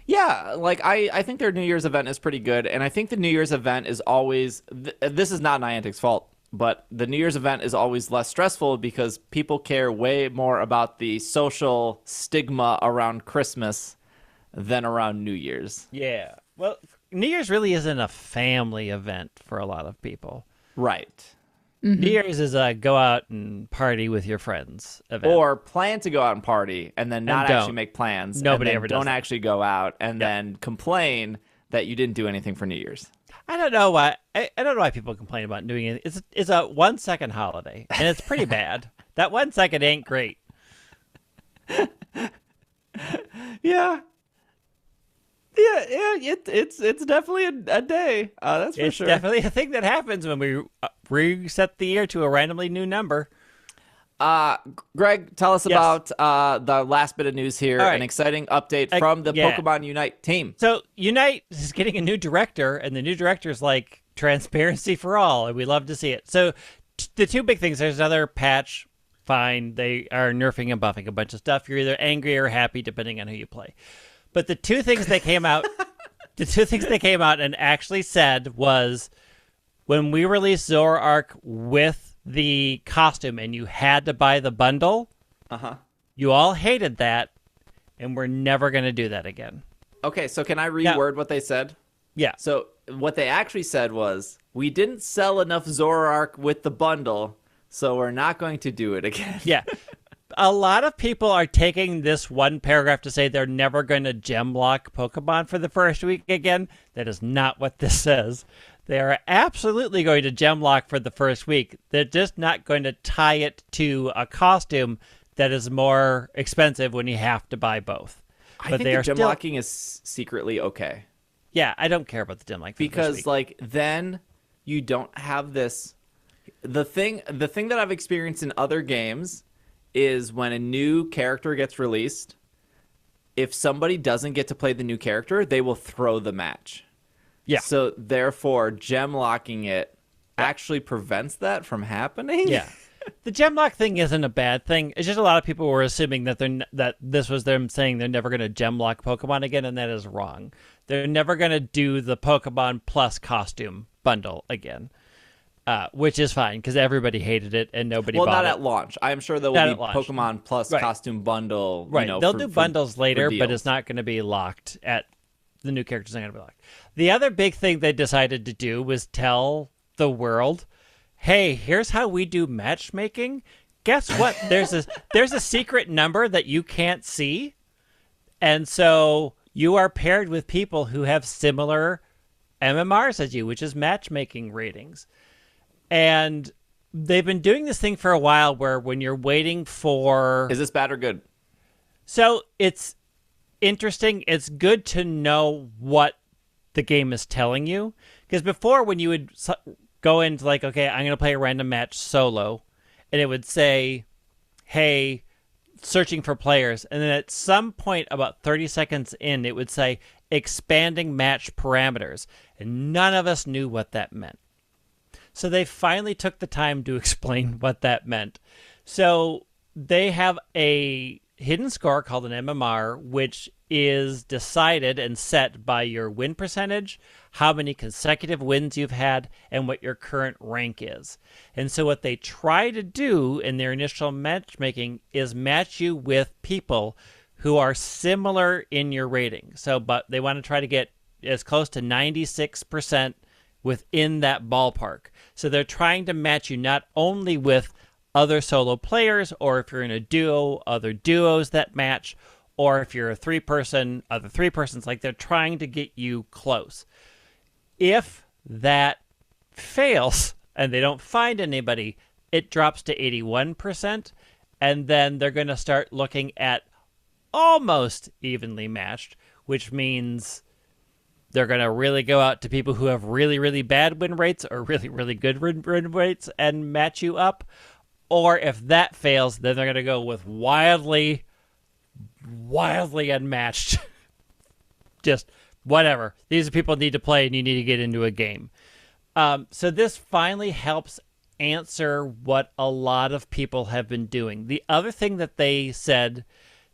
Yeah, like I think their New Year's event is pretty good, and I think the New Year's event is always this is not Niantic's fault, but the New Year's event is always less stressful because people care way more about the social stigma around Christmas than around New Year's. Yeah. Well, New Year's really isn't a family event for a lot of people. Right. New Year's is a go out and party with your friends event. Or plan to go out and party and then not don't. actually make plans. Nobody and then ever does don't that. actually go out and then complain that you didn't do anything for New Year's. I don't know why. I don't know why people complain about doing it. It's a 1 second holiday, and it's pretty bad. That 1 second ain't great. Yeah. Yeah, it's definitely a day. That's for It's sure. definitely a thing that happens when we reset the year to a randomly new number. Greg, tell us Yes. about the last bit of news here. All right. An exciting update from the yeah. Pokemon Unite team. So Unite is getting a new director, and the new director is like transparency for all, and we love to see it. So the two big things, there's another patch. Fine, they are nerfing and buffing a bunch of stuff. You're either angry or happy depending on who you play. But the two things that came out, and actually said was when we released Zoroark with the costume and you had to buy the bundle, you all hated that, and we're never going to do that again. Okay, so can I reword what they said? Yeah. So what they actually said was, we didn't sell enough Zoroark with the bundle, so we're not going to do it again. Yeah. A lot of people are taking this one paragraph to say they're never going to gem lock Pokemon for the first week again. That is not what this says. They are absolutely going to gem lock for the first week. They're just not going to tie it to a costume that is more expensive when you have to buy both. I think the gem locking is secretly okay. Yeah, I don't care about the gem lock for the first Because week. like then you don't have this. The thing that I've experienced in other games is when a new character gets released, if somebody doesn't get to play the new character, they will throw the match. Yeah. So therefore, gem locking it actually prevents that from happening. Yeah. The gem lock thing isn't a bad thing. It's just a lot of people were assuming that that this was them saying they're never going to gem lock Pokemon again, and that is wrong. They're never going to do the Pokemon Plus costume bundle again. Which is fine because everybody hated it and nobody bought it. Well, not at launch. I'm sure there will be Pokemon Plus costume bundle. Right. They'll do bundles later, but deals. it's not going to be locked at the new characters. Not going to be locked. The other big thing they decided to do was tell the world, "Hey, here's how we do matchmaking. Guess what? There's a secret number that you can't see, and so you are paired with people who have similar MMRs as you, which is matchmaking ratings." And they've been doing this thing for a while where when you're waiting for... Is this bad or good? So it's interesting. It's good to know what the game is telling you. Because before when you would go into like, okay, I'm going to play a random match solo. And it would say, hey, searching for players. And then at some point about 30 seconds in, it would say expanding match parameters. And none of us knew what that meant. So they finally took the time to explain what that meant. So they have a hidden score called an MMR, which is decided and set by your win percentage, how many consecutive wins you've had, and what your current rank is. And so what they try to do in their initial matchmaking is match you with people who are similar in your rating. So, but they want to try to get as close to 96% within that ballpark. So they're trying to match you not only with other solo players, or if you're in a duo, other duos that match, or if you're a 3-person, other 3-persons. Like, they're trying to get you close. If that fails and they don't find anybody, it drops to 81%, and then they're going to start looking at almost evenly matched, which means they're going to really go out to people who have really, really bad win rates or really, really good win rates and match you up. Or if that fails, then they're going to go with wildly unmatched. Just whatever. These are people need to play, and you need to get into a game. So this finally helps answer what a lot of people have been doing. The other thing that they said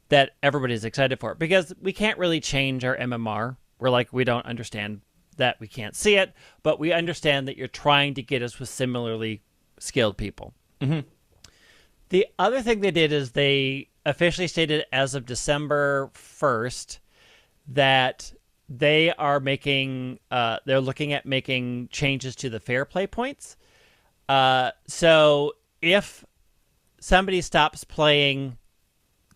that everybody's excited for, because we can't really change our MMR. We're like, we don't understand that, we can't see it, but we understand that you're trying to get us with similarly skilled people. Mm-hmm. The other thing they did is they officially stated as of December 1st that they are making, they're looking at making changes to the fair play points. So if somebody stops playing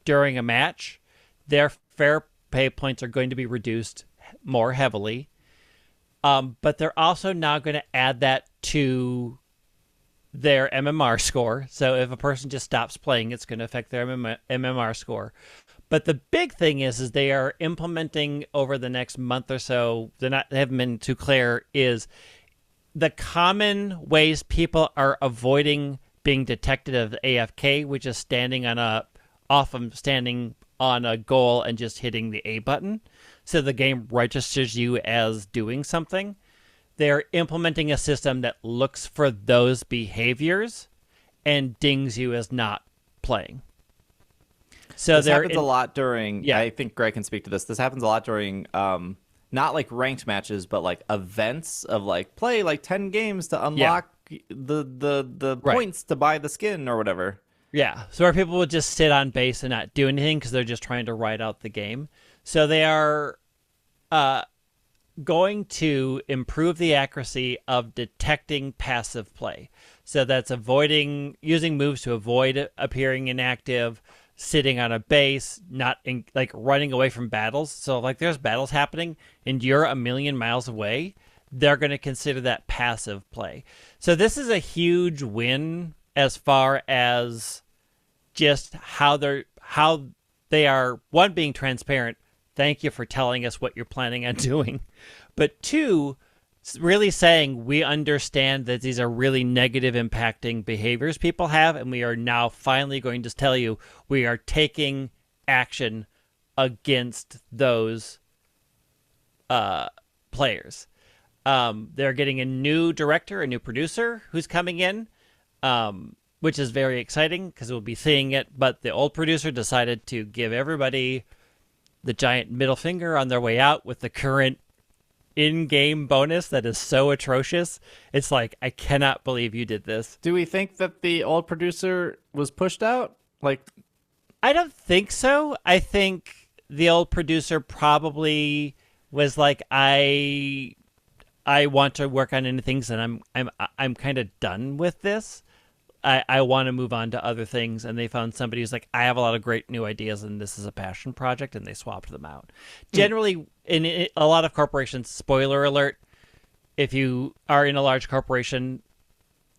during a match, their fair play points are going to be reduced more heavily. But they're also now going to add that to their MMR score. So if a person just stops playing, it's going to affect their MMR score. But the big thing is they are implementing over the next month or so, they haven't been too clear, is the common ways people are avoiding being detected as AFK, which is standing on a goal and just hitting the A button. So the game registers you as doing something. They're implementing a system that looks for those behaviors and dings you as not playing. So this happens a lot during, yeah. I think Greg can speak to this. This happens a lot during, not like ranked matches, but like events of like play like 10 games to unlock the Right. points to buy the skin or whatever. Yeah, so where people would just sit on base and not do anything because they're just trying to ride out the game. So they are going to improve the accuracy of detecting passive play. So that's using moves to avoid appearing inactive, sitting on a base, like running away from battles. So like there's battles happening and you're a million miles away, they're going to consider that passive play. So this is a huge win as far as just how they are, one, being transparent. Thank you for telling us what you're planning on doing. But two, really saying we understand that these are really negative impacting behaviors people have, and we are now finally going to tell you we are taking action against those players. They're getting a new director, a new producer who's coming in, which is very exciting because we'll be seeing it. But the old producer decided to give everybody the giant middle finger on their way out with the current in-game bonus that is so atrocious. It's like, I cannot believe you did this. Do we think that the old producer was pushed out? Like, I don't think so. I think the old producer probably was like, I want to work on any things, and I'm kind of done with this. I want to move on to other things, and they found somebody who's like, I have a lot of great new ideas, and this is a passion project, and they swapped them out. Generally, in a lot of corporations, spoiler alert, if you are in a large corporation,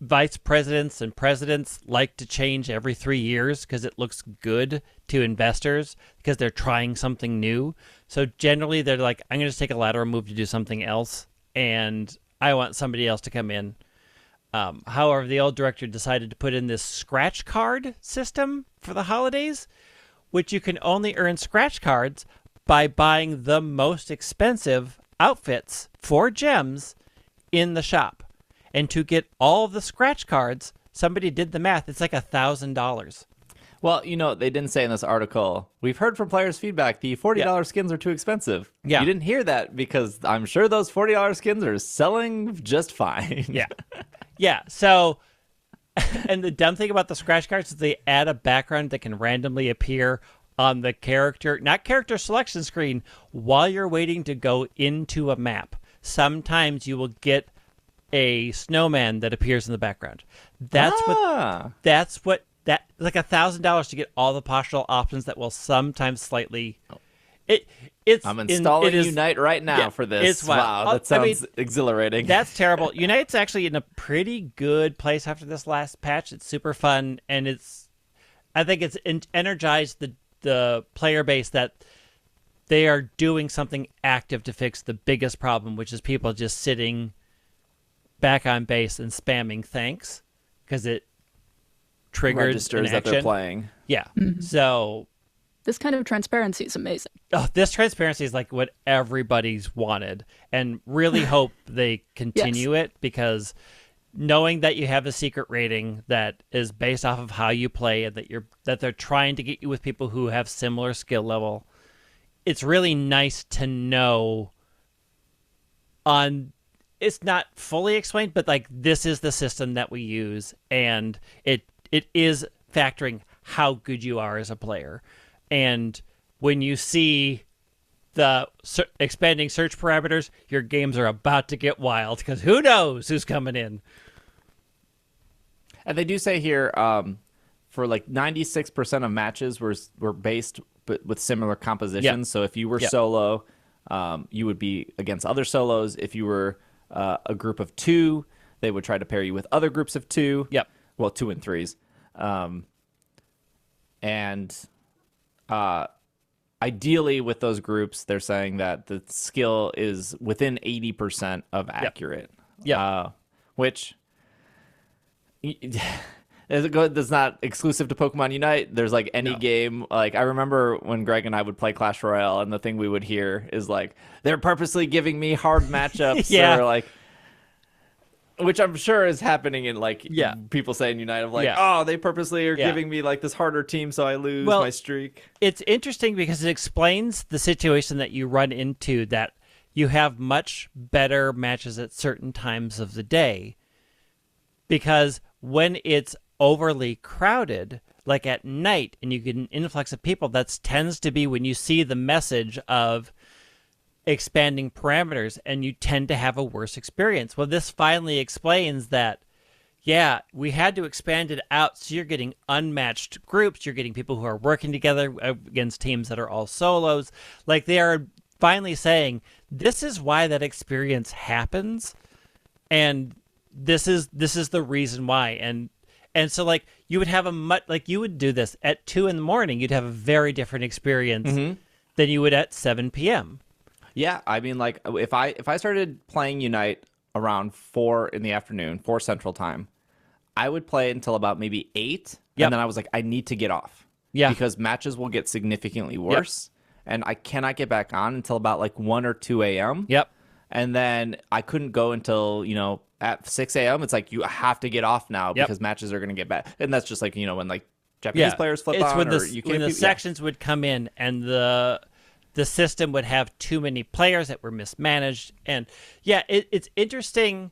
vice presidents and presidents like to change every 3 years because it looks good to investors because they're trying something new. So generally, they're like, I'm going to just take a lateral move to do something else, and I want somebody else to come in. However, the old director decided to put in this scratch card system for the holidays, which you can only earn scratch cards by buying the most expensive outfits for gems in the shop. And to get all of the scratch cards, somebody did the math. It's like $1,000. well, you know, they didn't say in this article, we've heard from players' feedback, the $40 skins are too expensive. Yeah. You didn't hear that because I'm sure those $40 skins are selling just fine. Yeah. Yeah, so, and the dumb thing about the scratch cards is they add a background that can randomly appear on the not character selection screen, while you're waiting to go into a map. Sometimes you will get a snowman that appears in the background. That's what like $1,000 to get all the postural options that will sometimes slightly. I'm installing Unite right now for this. It's wild. Wow, that sounds exhilarating. That's terrible. Unite's actually in a pretty good place after this last patch. It's super fun, and I think it's energized the player base that they are doing something active to fix the biggest problem, which is people just sitting back on base and spamming thanks because it triggers registers an that action. they're playing. Yeah. So this kind of transparency is amazing. Oh, this transparency is like what everybody's wanted, and really hope they continue it, because knowing that you have a secret rating that is based off of how you play and that they're trying to get you with people who have similar skill level, it's really nice to know. It's not fully explained, but like, this is the system that we use, and it is factoring how good you are as a player. And when you see the expanding search parameters, your games are about to get wild, because who knows who's coming in. And they do say here, for like 96% of matches were based with similar compositions. Yep. So if you were solo, you would be against other solos. If you were a group of two, they would try to pair you with other groups of two. Yep. Well, 2 and 3s. Ideally, with those groups, they're saying that the skill is within 80% of accurate. Yeah. Which that's not exclusive to Pokemon Unite. There's like any game. Like, I remember when Greg and I would play Clash Royale, and the thing we would hear is like, they're purposely giving me hard matchups, or like, which I'm sure is happening in like people saying Unite of like, oh, they purposely are giving me like this harder team so I lose my streak. It's interesting because it explains the situation that you run into, that you have much better matches at certain times of the day, because when it's overly crowded, like at night, and you get an influx of people, that tends to be when you see the message of expanding parameters, and you tend to have a worse experience. Well, this finally explains that, we had to expand it out, so you're getting unmatched groups, you're getting people who are working together against teams that are all solos. Like, they are finally saying, this is why that experience happens, and this is the reason why. And so, like, you would have you would do this at 2 a.m, you'd have a very different experience than you would at 7 p.m. Yeah, I mean, like, if I started playing Unite around 4 in the afternoon, 4 Central Time, I would play until about maybe 8, and then I was like, I need to get off. Yeah. Because matches will get significantly worse, and I cannot get back on until about like 1 or 2 a.m. Yep. And then I couldn't go until, at 6 a.m. It's like, you have to get off now because matches are going to get bad. And that's just like, when like Japanese players flip on, when or when the sections would come in, and the system would have too many players that were mismanaged. And it's interesting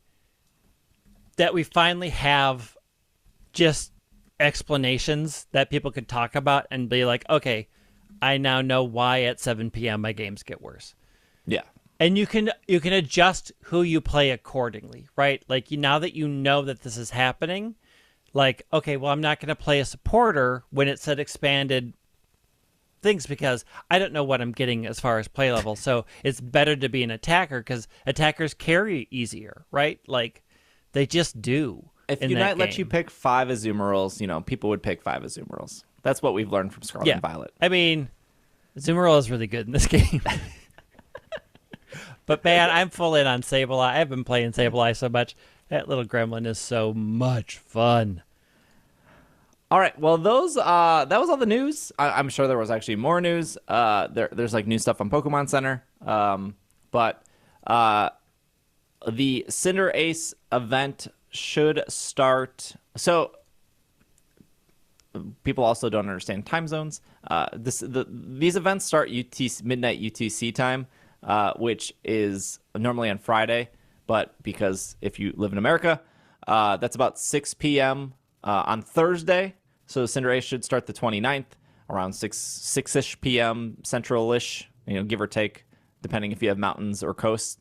that we finally have just explanations that people could talk about and be like, okay, I now know why at 7 p.m. my games get worse. Yeah. And you can adjust who you play accordingly, right? Like, now that you know that this is happening, like, okay, well, I'm not going to play a supporter when it said expanded things, because I don't know what I'm getting as far as play level. So it's better to be an attacker, because attackers carry easier, right? Like, they just do. If Unite lets you pick 5 Azumarill, people would pick 5 Azumarill. That's what we've learned from Scarlet and Violet. I mean, Azumarill is really good in this game. But man, I'm full in on Sableye. I've been playing Sableye so much. That little gremlin is so much fun. All right, well, that was all the news. I'm sure there was actually more news. There's like new stuff on Pokemon Center. But the Cinderace event should start. So people also don't understand time zones. These events start midnight UTC time, which is normally on Friday. But because if you live in America, that's about 6 p.m. On Thursday. So Cinderace should start the 29th. around 6-ish p.m. Central-ish, give or take, depending if you have mountains or coasts.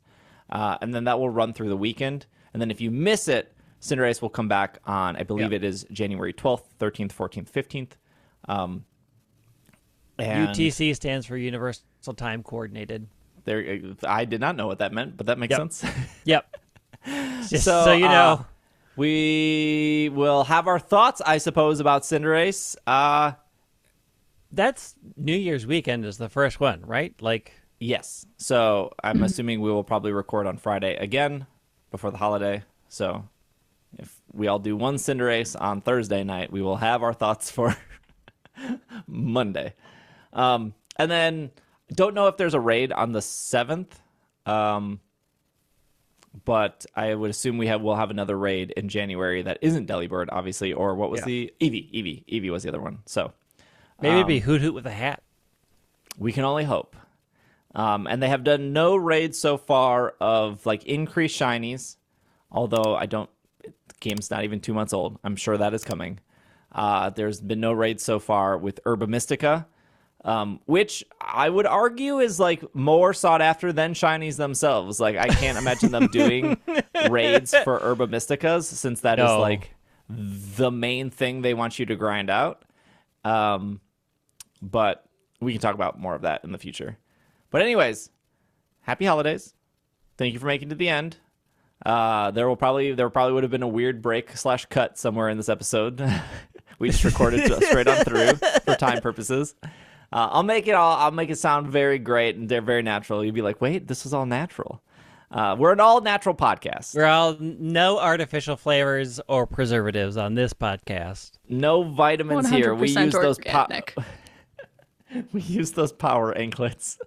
And then that will run through the weekend. And then if you miss it, Cinderace will come back on, I believe it is January 12th, 13th, 14th, 15th. And UTC stands for Universal Time Coordinated. There, I did not know what that meant, but that makes sense. Yep. Just so you know. We will have our thoughts, I suppose, about Cinderace. That's New Year's weekend is the first one, right? Yes. So I'm assuming we will probably record on Friday again before the holiday. So if we all do one Cinderace on Thursday night, we will have our thoughts for Monday. And then don't know if there's a raid on the 7th. But I would assume we'll have another raid in January that isn't Delibird, obviously, or what was the Eevee? Eevee was the other one. So maybe it'd be Hoot Hoot with a hat. We can only hope. And they have done no raids so far of increased shinies, although the game's not even 2 months old. I'm sure that is coming. There's been no raids so far with Herba Mystica, which I would argue is more sought after than shinies themselves. I can't imagine them doing raids for Herba Mysticas, since that is the main thing they want you to grind out. But we can talk about more of that in the future. But anyways, happy holidays. Thank you for making it to the end. There probably would have been a weird break / cut somewhere in this episode. We just recorded straight on through for time purposes. I'll make it sound very great and they're very natural. You'd be like, wait, this is all natural. We're an all natural podcast. We're all no artificial flavors or preservatives on this podcast. No vitamins here. We use organic. We use those power anklets.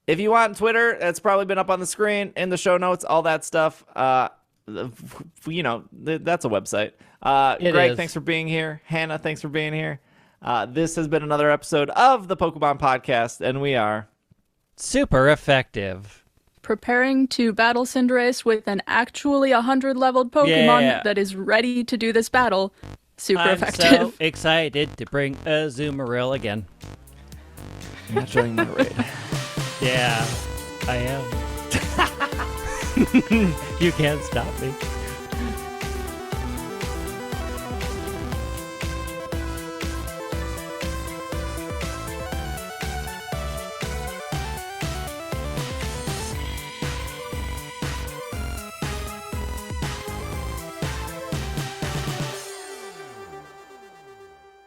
If you want Twitter, it's probably been up on the screen in the show notes, all that stuff. That's a website. Greg, thanks for being here. Hannah, thanks for being here. This has been another episode of the Pokemon Podcast, and we are super effective. Preparing to battle Cinderace with an actually 100-leveled Pokemon that is ready to do this battle. Super effective. I'm so excited to bring Azumarill again. You're not joining my raid. Yeah, I am. You can't stop me.